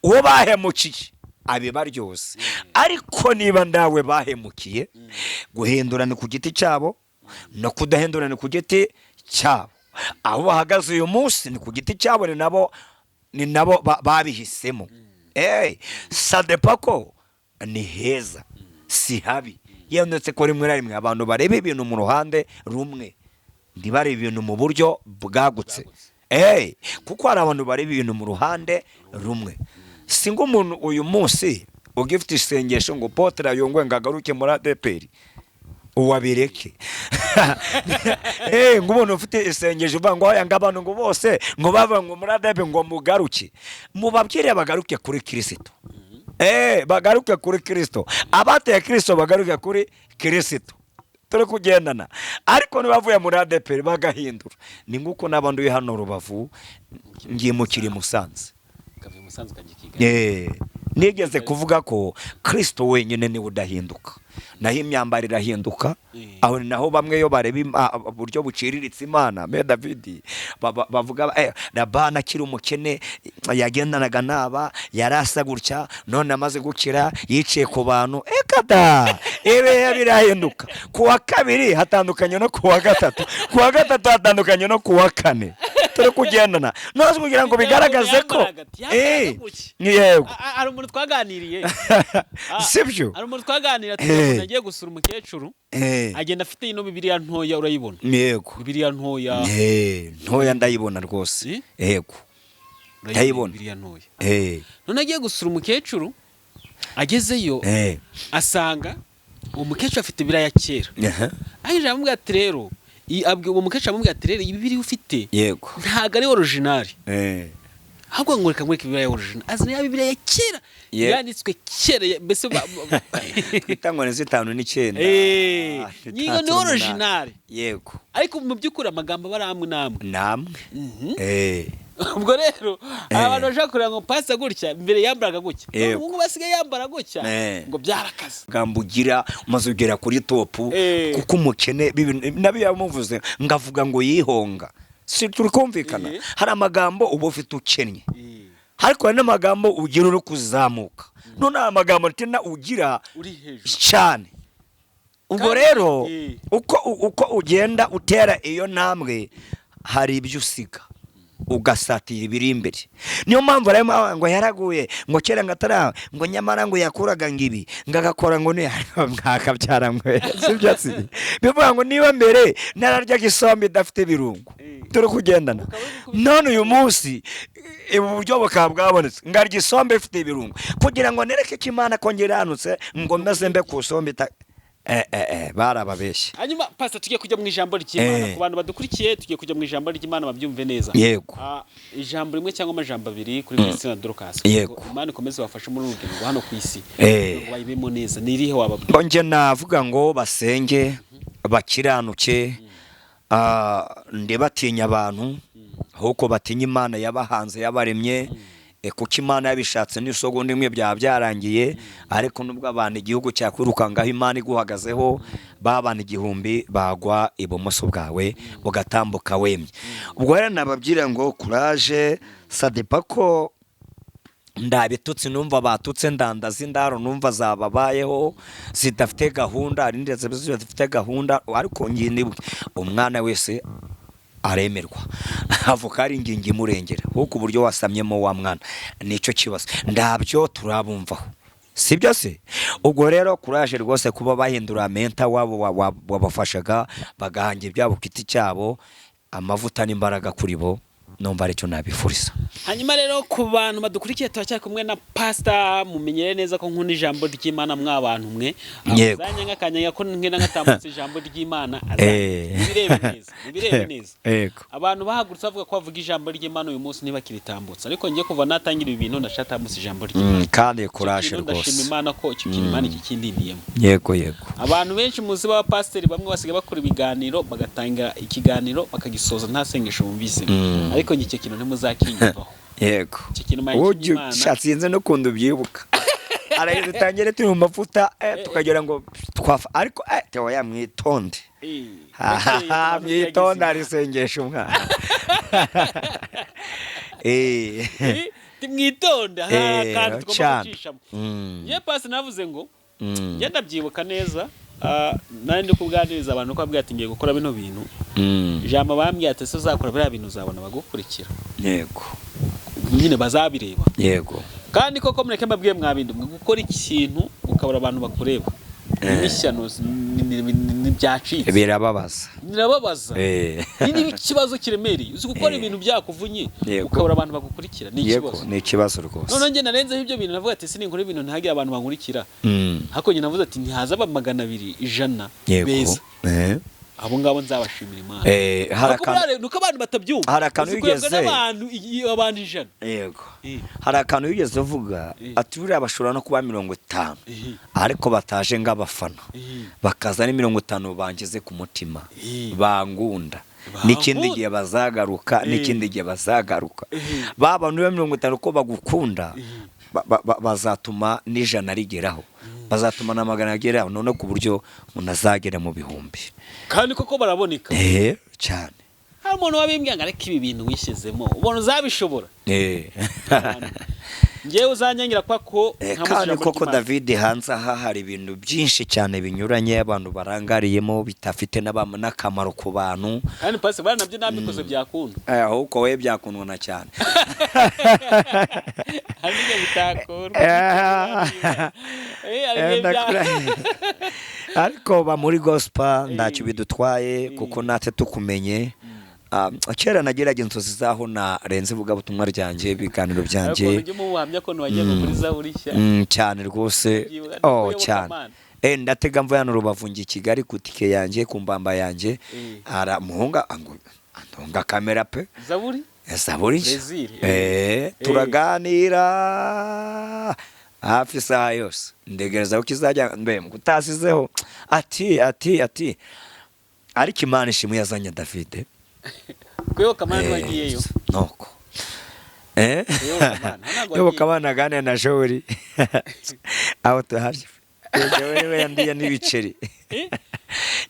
Uwo bahemukiye abiba ryose. Ariko niba ndawe bahemukiye, guhindurana ku giti cyabo no kudahindurana ku giti cyabo, aho bahagaze uyu munsi ni ku giti cyabo, ni nabo babihisemo. Sadepako ni heza, si habi. Yendetse ko rimwe na rimwe abantu bareba ibintu mu ruhande rumwe, ntibare ibintu mu buryo bwagutse. Kuko hari abantu bareba ibintu mu ruhande rumwe. Singo umuntu uyu munsi ugifite isengesho ngo Potre Yongwe ngagaruke muri ADPR uwabireke. Ngo umuntu ufite isengesho uvuga aya ng'abantu ngo bose ngo bava ngo muri ADPR ngo mugaruke, mubabwire bagaruke kuri Kristo. Bagaruke kuri Kristo. Abateye Kristo bagaruke kuri Kristo. Turi kugendana. Ariko nibavuye muri ADPR bagahindura, ni nguko n'abantu hano Rubavu ngiye mu kiri Musanze. Nigeze kuvuga ko Kristo wenyine ni udahinduka, naho imyambaro irahinduka. Aho naho bamwe yo bareba buryo buciriritse Imana. Me David bavuga Labani akiri umukene yagendanaga naba, yarasa gutya, none amaze gukira yiciye ku bantu. Ekada ibe birahinduka. Kuwa kabiri hatandukanye no kuwa gatatu, kuwa gatatu hatandukanye no kuwa kane. Turi kugendana noze kugira ngo bigaragaze ko yego ari umuntu twaganiriye. Sibyo, ari umuntu twaganira tugiye gusura umukecuru, agenda afite ino Bibiliya ntoya, urayibona? Yego, Bibiliya ntoya. Ntoya ndayibona rwose. Yego, ndayibona Bibiliya ntoya. None agiye gusura umukecuru, agezeyo asanga uwo mukecuru afite Bibiliya ya kera. Aje amubwira ati rero, uwo mukecuru amubwira ati rero iyi Bibiliya ufite ntago ari original. Ahubwo ngo reka ngweke Bibiliya ya original. Azana ya Bibiliya ya kera yanditswe kera, mbese twitangwa neza 5 niyo ni original. Yego, ariko mu by'ukuri amagambo baramwe namwe. Ubwo rero abantu bashaka kureba ngo pasa gutya mbere yambaraga gutya, ubu basigaye yambara gutya, ngo byarakaze. Gambo ugira umaze ugera kuri top, kuko umukene nabi yamuvuze ngavuga ngo yihonga. Si turi kumvikana. Hari amagambo uba ufite ukennye, ariko hari n'amagambo ugira uri kuzamuka. None amagambo tena ugira uri hejuru cyane. Ubwo rero uko ugenda utera iyo ntambwe, hari ibyo usiga ugasatira ibiri imbere. Niyo mpamvu rero ngo yaraguye ngo kera ngatara ngo nyamara ngo yakuraga ngibi ngagakora ngo ne mwakabyaramwe. Sibyo si bivuga ngo niba mbere nararyaga isombe idafite birungu. Turi kugendana none uyu munsi uburyo bwabonetse ngarya isombe ifite ibirungu, kugira ngo nereke ko Imana kongeranutse ngo meze mbe ku sombe barababeshye. Hanyuma pastor tugiye kujya mu ijambo ry'Imana ku bantu badukurikiye, tugiye kujya mu ijambo ry'Imana babyumve neza. Yego. Ijambo rimwe cyangwa amajambo abiri kuri Christina Dorcas. Yego. Imana ikomeze bafashe muri urugendo hano ku isi. Ngo bayibemo neza. Ni irihe wababwira? Bonje navuga ngo basenge, bakiranuke, ndebatinya abantu, ahubwo batinya Imana yabahanze yabaremye. Kuko Imana yabishatse n'isogonda imwe byaba byarangiye, ariko nubwo abantu igihugu cyakwirukangaho Imana iguhagazeho, babana igihumbi bagwa ibumoso bwawe ugatambuka wemye. Ubwo rero nababwira ngo courage, sadepa ko ndabitutsi numva batutse ndandaza indaro numva zababayeho zidafite gahunda, ari ndetse zidafite gahunda, ariko ngindi umwana wese aremerwa avuka ari ingingi murengera huko uburyo wasamyemo wa mwana nico kibazo ndabyo turabumvaho, sibyo se? Ubwo rero courage rwose kuba bahindura menta wabo wabafashaga bagahanga ibyabo kiti cyabo, amavuta n'imbaraga kuri bo, nomba aricyo nabifuriza. Hanyuma rero ku bantu badukurikiye turacyari kumwe na pastor, mumenyere neza ko nkunda ijambo ry'Imana mw'abantu mwe, azanye nk'akanya ko nkena ngatambutse ijambo ry'Imana birebe neza. Yego. Abantu bahagurutse bavuga ko bavuga ijambo ry'Imana uyu munsi nibakiritambutse, ariko ngiye kuva natangira ibintu ndashatambutse ijambo ry'Imana. Kandi courage rwose. Ndashima Imana ko icyo kintu Imana ikindindiyemo. Yego. Abantu benshi muzi ba pastor bamwe basigaye bakora ibiganiro bagatanga ikiganiro bakagisoza nta sengesho bumvise. Ariko icyo kintu ntimuzakinyumvaho. Yego. Icyo kintu Imana shatsinze no kundi ubyibuka. Araye dutangire turi mu mafuta tukagera ngo twafa, ariko tewa ya mwitonde. Mwitonde arisengesha umwana. Mwitonde kandi tugomba ye pasi navuze ngo ngenda byibuka neza. Nari ndi kuganiriza abantu ko abwira ati ngiye gukora bino bintu. Ijambo bambwiye ati uzakora biriya bintu uzabona bagukurikira. Yego. Nyine bazabireba. Yego. Kandi koko mureke mbabwiye mwabindi gukora ikintu ukabura abantu bakureba. Imishyano n'ibyacitse. Birababaza. Ni ikibazo kiremereye. Uzi gukora ibintu byakuvunye ukabura abantu bagukurikira. Ni ikibazo. Ni ikibazo rwose. None nge narenzeho ibyo bintu navuga ati sininkora ibintu ntihagire abantu bankurikira. Hako nge navuze ati ntihaza aba 200 100 beza. Abo ngabo nzabashimira Imana. Nuko abantu batabyumva. Harakantu yigeze abantu 100. Yego. Harakantu yigeze uvuga ati buriya bashobora no kuba 50 ariko bataje ng'abafana bakaza ni 50 bangize ku mutima bangunda n'ikindi gihe bazagaruka baba niwe 50 ko bagukunda bazatuma n'ijana rigeraho, bazatuma na magana ageraho, none ku buryo munazagera mu bihumbi. Kandi koko baraboneka cyane. Hari umuntu wabimbwiye ngo ariko ibi bintu wishyizemo ubona uzabishobora. Ngewe uzanyangira ko kandi koko David hanze aha hari ibintu byinshi cyane binyuranye abantu barangariyemo bitafite n'akamaro ku bantu. Kandi pasi bana nabyo nabikoze byakunda. Ahubwo we byakundwa na cyane. Hanyuma bitakora. Ariko ba muri gospel ndacyo bidutwaye kuko natwe tukumenye. Kera nageraga inzozi zaho na renze vuga butumwa ryanjye ibiganiro byanjye. Cyane rwose. Cyane. Ndatega mvuye hano Rubavu ngi Kigali ku tike yanjye ku mbamba yanjye ara muhunga andonga kamera pe. Zaburi. Turaganira hafi saa yose ndegereza ko kizajya mbe kutasizeho ati ariko Imana ishimwe yazanye David. Kweho kamana wagiyeyo. Noko. Yo kamana gane na Jori. Aho tuhari. Jewe yandiye n'ibiceri.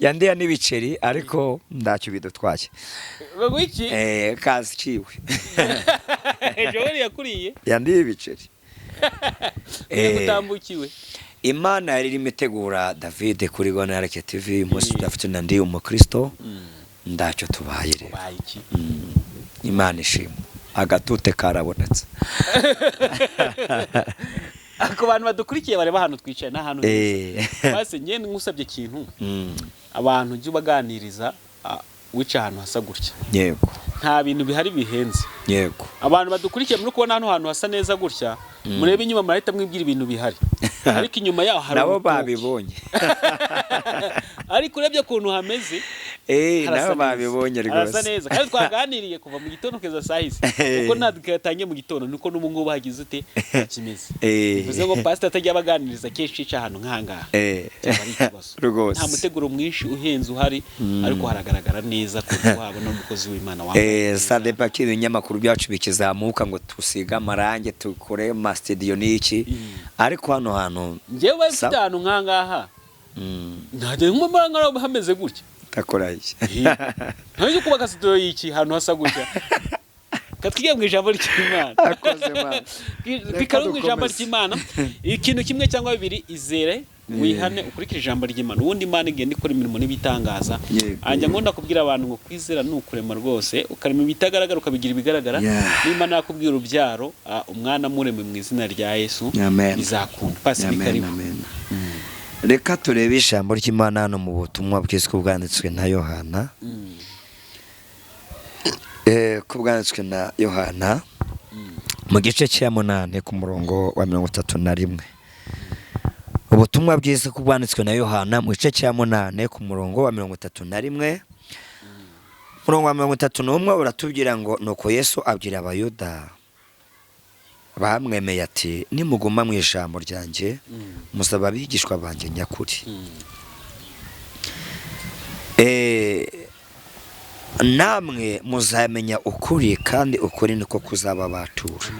Yandiye n'ibiceri ariko ndacyo bidutwaye. Bagwiki? Kazi ciwe. Jori yakuriye. Yandiye ibiceri. Gutambukiwe. Imana yari imitegura David kuri Gonareke TV musi dafite ndi umukristo. Ndacyo tubaye rero. Imana ishimwe agatute karabonetse. Ako bantu badukurikiye bareba hano twicaye na hano. Base nge ngusabye kintu. Abantu jye baganiriza wica ahantu hasa gutya. Yego. nta bintu bihari bihenze. yego Abantu badukurikiye muri kubona hano hantu hasa neza gutya, murebe inyuma murahita mwibwira ibintu bihari, ariko inyuma yaho hari nabo urutoki. babibonye Ariko urebye ukuntu hameze, nabo babibonye harasa rwose. neza, kandi twaganiriye kuva mu gitondo kugeza saa hisi, kuko natwe yatangiye mu gitondo niko n'ubu ngubu hagize ute kimeze. Bivuze ngo pastor atajya abaganiriza kenshi yica ahantu nk'ahangaha, cyaba ari ikibazo. rwose Nta muteguro mwinshi uhenze uhari, ariko haragaragara neza ko wabona umukozi w'Imana wambaye. sadepa k'ibinyamakuru byacu bikizamuka ngo tusiga amarange tukore ma studio n'iki, ariko hano hantu njyewe bafite ahantu nk'ahangaha ntajya nk'umuranga hameze gutya takoraje ntajya kubaka studio y'iki hantu hasa gutya. Katwiye mu ijambo ry'Imana, bikari mu ijambo ry'Imana. Ikintu kimwe cyangwa bibiri, izere wihane ukurikira ijambo ry'Imana, ubundi Imana igenda ikora imirimo n'ibitangaza. Anja ngunda kubwira abantu ngo kwizera ni ukurema rwose, ukarema ibitagaragara ukabigira ibigaragara. N'Imana yakubwira urubyaro, umwana mureme mu izina rya Yesu, bizakunda. Pasi bikariho. Reka turebe ijambo ry'Imana hano mu butumwa bw'Yesu bwanditswe na Yohana. Kubwanditswe na Yohana mu gice cya 8 ku murongo wa 31. Ubutumwa bwiza kubwanditswe na Yohana mu gice cya 8 ku murongo wa 31. Murongo wa 31 uratubwira ngo nuko Yesu abwira abayuda bamwemeye ati nimuguma mu ijambo ryanjye musaba abigishwa banjye nyakuri. Namwe muzamenya ukuri kandi ukuri niko kuzababatura.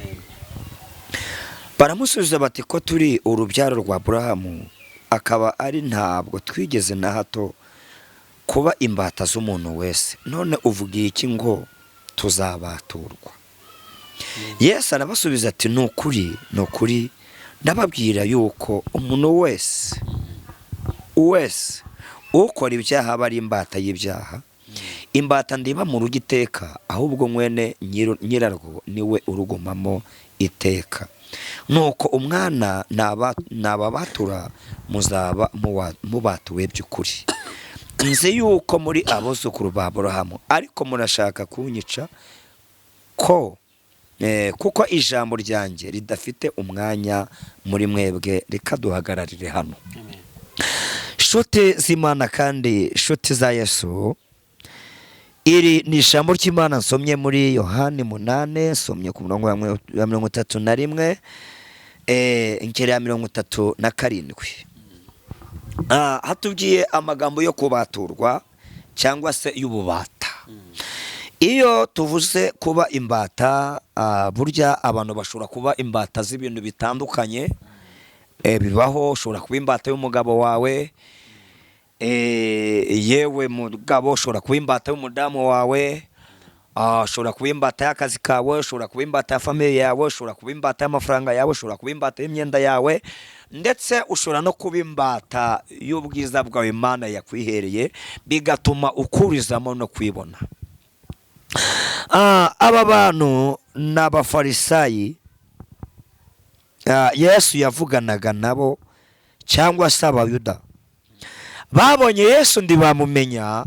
Baramusubiza bati ko turi urubyaro rwa Aburahamu, akaba ari ntabwo twigeze na hato kuba imbata z'umuntu wese, none uvugiye iki ngo tuzabaturwa? Yesu arabasubiza ati ni ukuri ndababwira yuko umuntu wese ukora ibyaha aba ari imbata y'ibyaha. Imbata ndiba mu rugo iteka, ahubwo mwene nyirarwo niwe urugumamo iteka. Nuko umwana nababatura muzaba mubatuwe by'ukuri. Nzi yuko muri abuzukuru ba Aburahamu, ariko murashaka kunyica kuko ijambo ryanjye ridafite umwanya muri mwebwe. Reka duhagararire hano. Nshuti z'Imana kandi nshuti za Yesu, iri ni ijambo ry'Imana nsomye muri Yohani 8, nsomye ku murongo wa 31 ingero ya 37. Hatubwiye amagambo yo kubaturwa cyangwa se y'ububata. Iyo tuvuze kuba imbata, burya abantu bashobora kuba imbata z'ibintu bitandukanye. Bibaho, ushobora kuba imbata y'umugabo wawe, yewe mugabo ushobora kuba imbata y'umudamu wawe, ushobora kuba imbata y'akazi kawe, ushobora kuba imbata ya famille yawe, ushobora kuba imbata y'amafaranga yawe, ushobora kuba imbata y'imyenda yawe, ndetse ushobora no kuba imbata y'ubwiza bwawe Imana yakwihereye, bigatuma ukurizamo no kwibona. Aba bantu n'abafarisayi Yesu yavuganaga nabo, cyangwa se abayuda babonye Yesu ntibamumenya,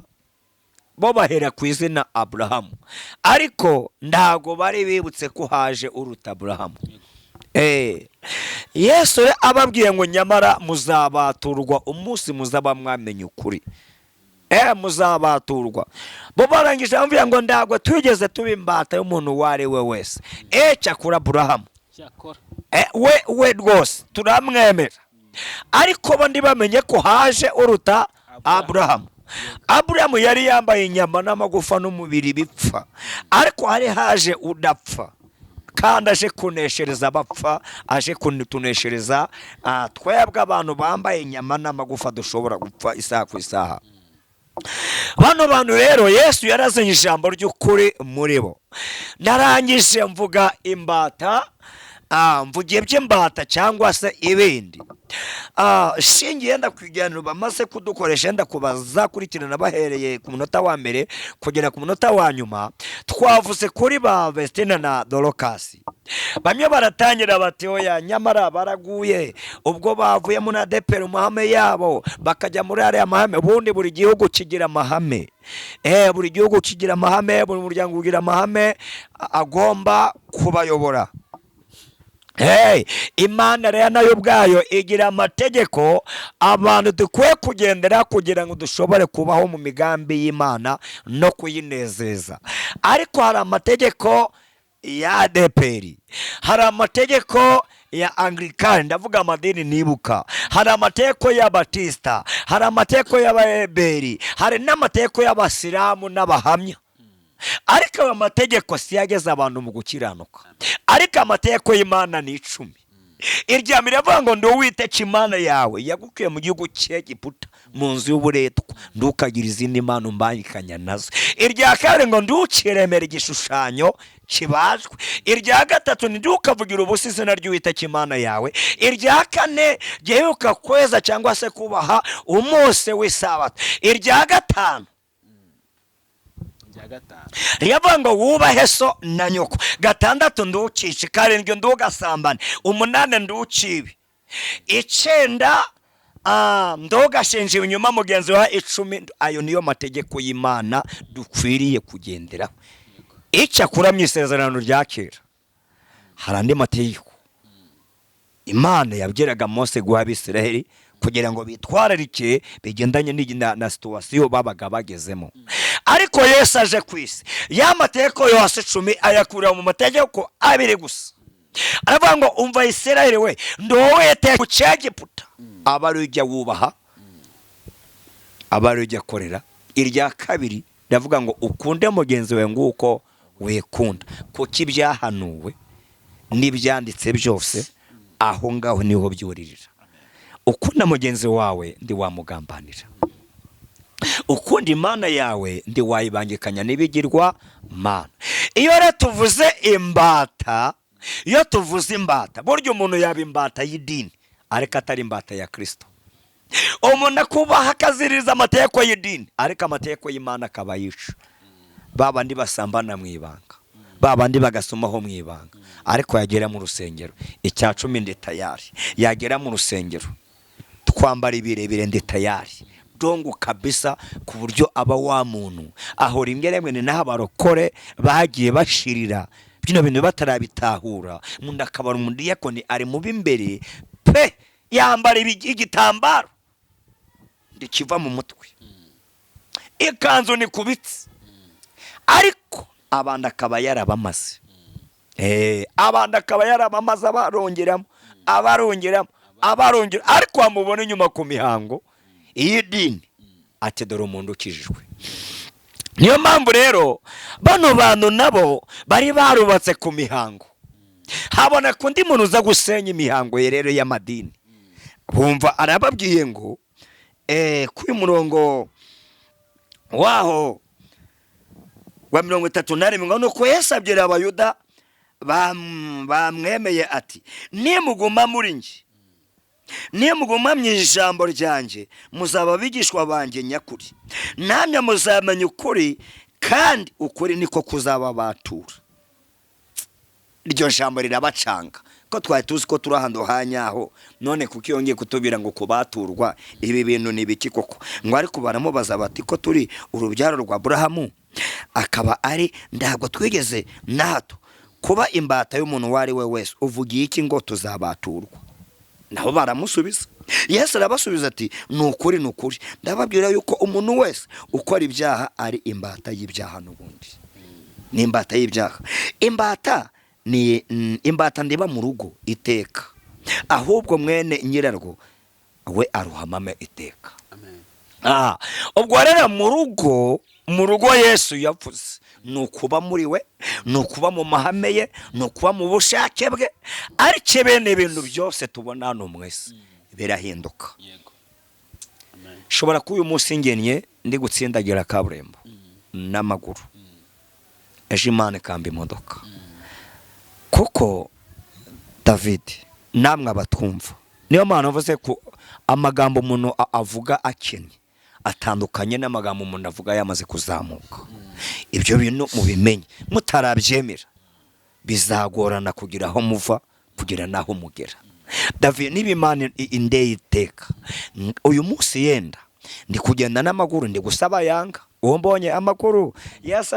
bo bahera ku izina Aburahamu, ariko ntago bari bibutse ko haje uruta Aburahamu. Yesu ababwiye ngo nyamara muzabaturwa umunsi muzaba mwamenye ukuri. Muzabaturwa. Bo barangije bamubwira ngo ntago twigeze tuba imbata y'umuntu wari we wese. Cyakora Aburahamu we rwose turamwemera, ariko bo ntibamenye ko haje uruta Aburahamu. Aburahamu yari yambaye inyama n'amagufa n'umubiri bipfa, ariko hari haje udapfa kandi aje kuneshereza abapfa, aje kutuneshereza twebwe abantu bambaye inyama n'amagufa dushobora gupfa isaha ku isaha. Bano bantu rero Yesu yarazanye ijambo ry'ukuri muri bo. Narangije mvuga imbata mvugiye by'imbata cyangwa se ibindi. Shingiye yenda kwiganiro bamaze kudukoresha, yenda kubazakurikirana bahereye ku munota wa mbere kugera ku munota wa nyuma, twavuze kuri ba Vestina na Dorokasi. Bamwe baratangira bati oya nyamara baraguye ubwo bavuye muri ADEPR amahame yabo bakajya muri ariya mahame. Ubundi buri gihugu kigira amahame, buri gihugu kigira amahame, buri muryango ugira amahame agomba kubayobora. Imana rero nayo ubwayo igira amategeko abantu dukwiye kugendera kugira ngo dushobore kubaho mu migambi y'Imana no kuyinezeza. Ariko hari amategeko ya ADEPR, hari amategeko ya Anglikani, ndavuga amadini nibuka, hari amategeko ya Batista, hari amategeko y'Abayeberi, hari n'amategeko y'Abasilamu n'Abahamya. Ariko ayo mategeko siyageza abantu mu gukiranuka. Ariko amategeko y'Imana ni 10. Irya mbere avuga ngo ndi Uwiteka Imana yawe yagukuye mu gihugu cy'Egiputa mu nzu y'uburetwa, ndukagira izindi mana umbangikanya nazo. Irya kabiri ngo ntukiremere igishushanyo kibajwe. Irya gatatu ndukavugira ubusa izina ry'Uwiteka Imana yawe. Irya kane giheruka kweza cyangwa se kubaha umunsi w'isabato. Irya gatanu riyavuga ngo wubahe so na nyoko. Gatandatu ndukice. Karindwi ndugasambane. 8 ndukibe. 9 ndugashinje inyuma mugenzi wa 10. Ayo niyo mategeko y'Imana dukwiriye kugenderaho. Icyakura mu isezerano rya kera hari andi mategeko Imana yabwiraga Mose guha Abisiraheli kugira ngo bitwararike bigendanye na situation babaga bagezemo. Ariko Yesu aje kwisi ya mategeko yose 10 ayakura mu mategeko 2 gusa. Aravuga ngo umva Isiraheli we, ndowete ku cy'Egiputa abarujya wubaha, abarujya korera. Irya kabiri ndavuga ngo ukunde mugenzi we nguko wekunda. Kuki byahanuwe n'ibyanditse byose aho ngaho niho byuririra. Ukunda mugenzi wawe ndi wamugambanira. Ukunda Imana yawe ndi wayibangikanya n'ibigirwa mana. Iyo rero tuvuze imbata, iyo tuvuze imbata, buryo umuntu yaba imbata y'idini ariko atari imbata ya Kristo. Umuntu akubaha akaziririza amategeko y'idini ariko amategeko y'Imana akaba yica. Babandi basambana mu ibanga, babandi bagasomaho mu ibanga, ariko yagera mu rusengero icya 10 ndi tayari. Yagera mu rusengero twambara ibirebire ndi tayari. Dongo kabisa ku buryo aba wa muntu aho rimwe rimwe naho barokore bagiye bashirira bino bintu batarabitahura. Munda akabara umudiyakoni ari mu bimbere pe yambara igitambaro ndikiva mu mutwe, ikanzu ni kubitse, ariko abandi akaba yarabamaze. Abandi akaba yarabamaze abarongeramo ariko amubona inyuma ku mihango y'idini ati dore umuntu ukijijwe. Niyo mpamvu rero bano bantu nabo bari barubatse ku mihango. Habona kundi muntu uza gusenya imihango rero y'amadini. Bumva arababwiye ngo ku murongo waho wa 37 ngo nuko Yesu abwira Abayuda bamwemeye ati nimuguma muri nje, nimuguma mu ijambo ryanjye muzaba bigishwa banjye nyakuri, namwe muzamenya ukuri kandi ukuri niko kuzababatura. Iryo jambo rirabacanga ko twari tuzi ko turi ahantu hanyaho, none kuko yongeye kutubira ngo kubaturwa ibi bintu ni biki koko. Ngo ariko baramubaza bati ko turi urubyaro rwa Aburahamu akaba ari ndago twigeze nato kuba imbata y'umuntu wari we wese, uvugiye iki ngo tuzabaturwa? Nabo baramusubiza. Yesu arabasubiza ati nukuri nukuri ndababwira yuko umuntu wese ukora ibyaha ari imbata y'ibyaha. N'ubundi ni imbata y'ibyaha. Imbata ni imbata ndiba mu rugo iteka, ahubwo mwene nyirarwo we aruhamame iteka. Amen. Ubwo rero mu rugo Yesu yavuze nukuba muri we, nukuba mu mahame ye, nukuba mu bushake bwe. Ariko bene ibintu byose tubona hano mwese birahinduka. Yego. Amen. Shobora kuba uyu munsi ngennye ndi gutsindagira kaburimbo n'amaguru, ejo Imana ikamba imodoka. Kuko David namwe abatwumva, niyo mpamvu navuze ko amagambo umuntu avuga akennye atandukanye n'amagambo umuntu avuga yamaze kuzamuka. Ibyo bintu mubimenye, mutarabyemera bizagorana kugira aho muva kugira naho mugera. David n'ibimana indeye iteka, uyu munsi yenda ndi kugenda n'amaguru ndi gusaba yanga, uwo mbonye amakuru Yesu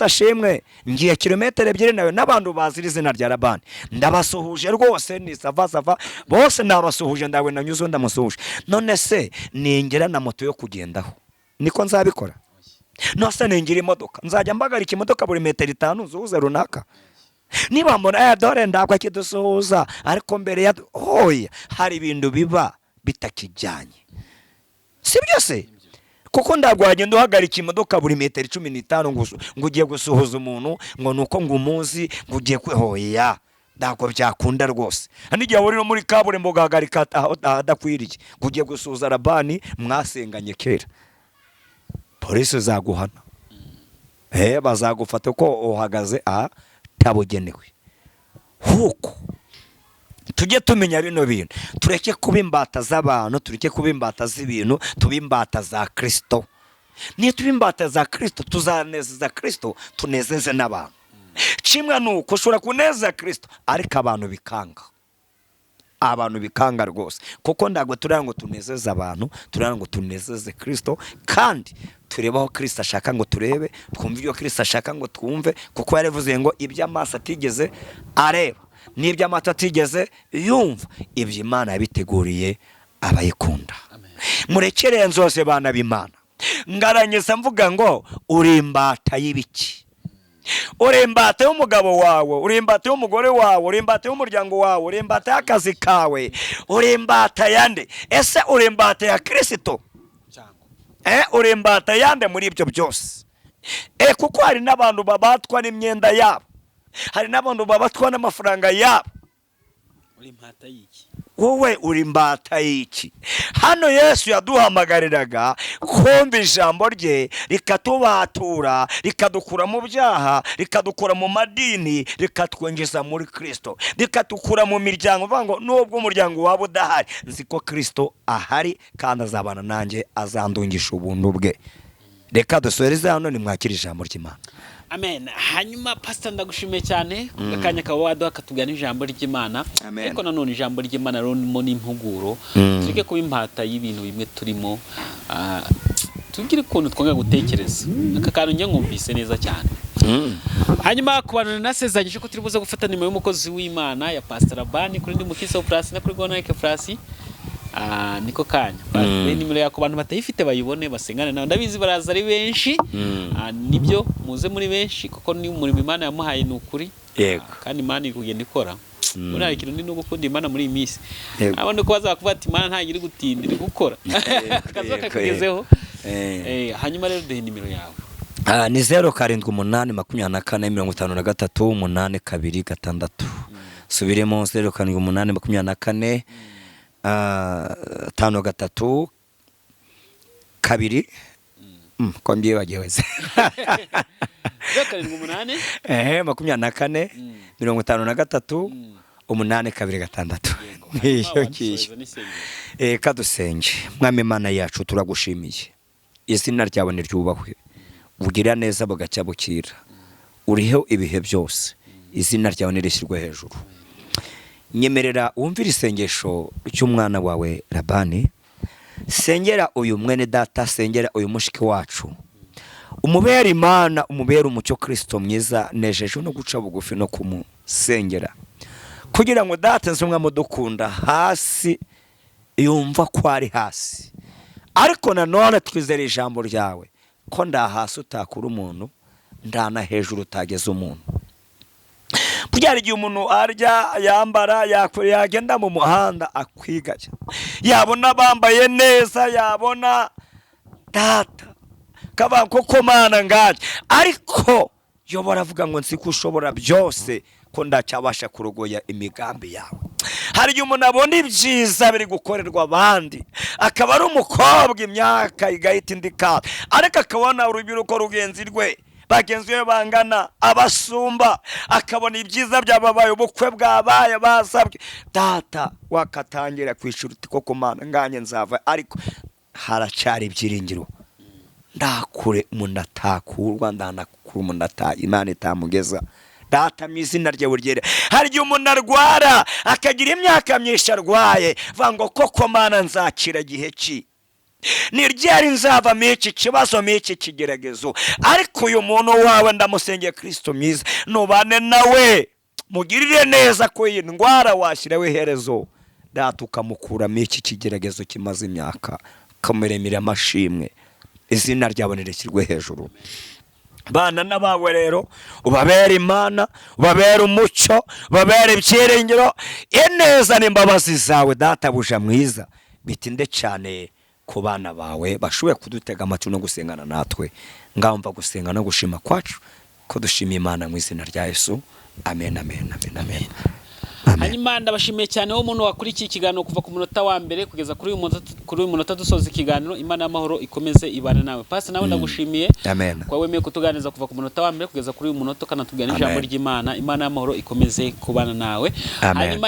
ashimwe ngiye kilometero 2 nawe n'abantu bazira izina rya Labani, ndabasuhuje rwose ni sava bose nabasuhuje, ndawe nanyuzo ndamusuhuje. None se ningera na moto yo kugendaho niko nzabikora? Nose ningira imodoka nzajya mbagarika imodoka buri metero 5 zuze runaka? Niba mbona dore ndakwa kidusuhuza ariko mbere ya hoya hari ibintu biba bitakijyanye, sibyo se? Kuko ndagwagenda uhagarika imodoka buri metero 15 ngo ugiye gusuhuza umuntu ngo nuko ngo umuzi ngo ugiye kwehoya, ndako byakunda rwose. Hanigiye uri no muri kaburimbo gahagarika adakwiriye ngo ugiye gusuhuza Labani mwasenganye kera, polisi zaguhana, bazagufata ko uhagaze tabugenewe. Huko tujye tumenya bino bintu, tureke kuba imbata z'abantu, tureke kuba imbata z'ibintu, tuba imbata za Kristo. Niyo tuba imbata za Kristo tuzanezeza Kristo, tunezeze n'abantu. Kimwe nuko ushobora kuneza Kristo ariko abantu bikanga rwose, kuko ndago turanga ngo tunezeze abantu, turanga ngo tunezeze Kristo, kandi turebaho Kristo ashaka ngo turebe, twumve ibyo Kristo ashaka ngo twumve, kuko yarevuze ngo ibyo amaso atigeze areba n'ibyo amata atigeze yumva, ibyo Imana yabiteguriye abayikunda. Murekere nzose bana b'Imana, ngaranyesa mvuga ngo uri imbata y'ibiki? Uri imbata y'umugabo wawe, uri imbata y'umugore wawe, uri imbata y'umuryango wawe, uri imbata y'akazi kawe, uri imbata yande? Ese uri imbata ya Kristo? Uri imbata yande muri ibyo byose? Kuko hari n'abantu babatwa n'imyenda yabo, hari n'abantu babatwa n'amafaranga yabo. Uri imbata y'iki? Wowe uri imbata y'iki? Hano Yesu yaduhamagariraga kumva ijambo rye rikatubatura, rikadukura mu byaha, rikadukura mu madini, rikatwinjiza muri Kristo, rikatukura mu miryango. Vango nubwo umuryango wabo udahari, nzi ko Kristo ahari kandi azabana nanjye, azandungisha ubuntu bwe. Reka dusoreze hano, nimwakira ijambo ry'Imana. Amen. Hanyuma Pastor ndagushimiye cyane akanya kawe waduha katugana ijambo ry'Imana, ariko nanone ijambo ry'Imana ronimo n'impuguro, tureke kuba impata y'ibintu bimwe turimo, tugire ukuntu twanga gutekereza. Aka kantu njye ngumvise neza cyane. Hanyuma ku bantu nasezanyije ko turi buze gufata nimero y'umukozi w'Imana ya Pastor Labani kuri ndi mukiso plus na kuri Gonake plus, niko kanya nimero yako abantu batayifite bayibone basengane nawe, ndabizi baraza ari benshi, nibyo muze muri benshi kuko ni umurimo Imana yamuhaye n'ukuri, yego, kandi Imana iri kugenda ikora. Muri hari ikintu no gukunda Imana muri iyi minsi, abandi ko bazakuvuga ati Imana ntagire gutindira gukora kazoka kugezeho. Hanyuma rero duhe nimero yawe. Ni 0784538382 subiremo 078453 5-3 2 ko mbyibageweze 7-8 54 53 8-2-6. Kadusenge. Mwami Imana yacu turagushimiye, izina ryawe niryubahwe, ugira neza bugacya bukira, uriho ibihe byose, izina ryawe nirishyirwe hejuru. Nyemerera wumvira isengesho cy'umwana wawe Labani, sengera uyu mwene data, sengera uyu mushiki wacu, umubera Imana, umubera umucyo Kristo mwiza, nejeje no guca bugufi no kumusengera, kugira ngo data nzumwe mudukunda hasi yumva ko ari hasi, ariko nanone twizere ijambo ryawe ko hasi utakura umuntu, ndana hejuru utageze umuntu. Byari igihe umuntu arya, yambara, yagenda mu muhanda akwigaya, yabona bambaye neza, yabona data kaba koko Mana ngaje, ariko yo baravuga ngo nzi ko ushobora byose, ko ndacyabasha kurogoya imigambi yawe. Hari igihe umuntu abona ibyiza biri gukorerwa abandi, akaba ari umukobwa imyaka igahita indika, ariko akabona urubyiruko rugenzi rwe bagenzi be bangana, abasumba, akabona ibyiza byababaye, ubukwe bwabaye, basabwe. Data wakatangira kwishura uti koko Mana nganye nzava, ariko haracyari ibyiringiro. Ndakure umuntu atakurwa, ndanakura umuntu Imana itamugeza. Data mu izina ryawe ryera. Hari igihe umuntu arwara akagira imyaka myinshi arwaye, vango koko Mana nzakira gihe ki, ni ryari nzava mu iki kibazo, mu iki kigeragezo. Ariko uyu muntu wawe ndamusengeye Kristo mwiza, nubane nawe, mugirire neza ko iyi ndwara washyiraho iherezo. Data ukamukura mu iki kigeragezo kimaze imyaka, ukamuremera amashimwe. Izina ryawe nirishyirwe hejuru. Bana n'abawe rero ubabera Imana, ubabera umucyo, ubabera ibyiringiro, ineza n'imbabazi zawe Data buja mwiza bitinde cyane ku bana bawe bashoboye kudutega amatwi no gusengana natwe. Ngamba gusenga no gushima kwacu ko dushimiye Imana mu izina rya Yesu. Amen, amen, amen, amen. Hanyuma ndabashimiye cyane wo muntu wakurikiye ikiganiro kuva ku munota wa mbere kugeza kuri uyu munota dusoza ikiganiro. Imana y'amahoro ikomeze ibane nawe. Pastor nawe ndagushimiye kwa wemeye kutuganiriza kuva ku munota wa mbere kugeza kuri uyu munota, kanatubwira ijambo ry'Imana. Imana y'amahoro ikomeze kubana nawe. Hanyuma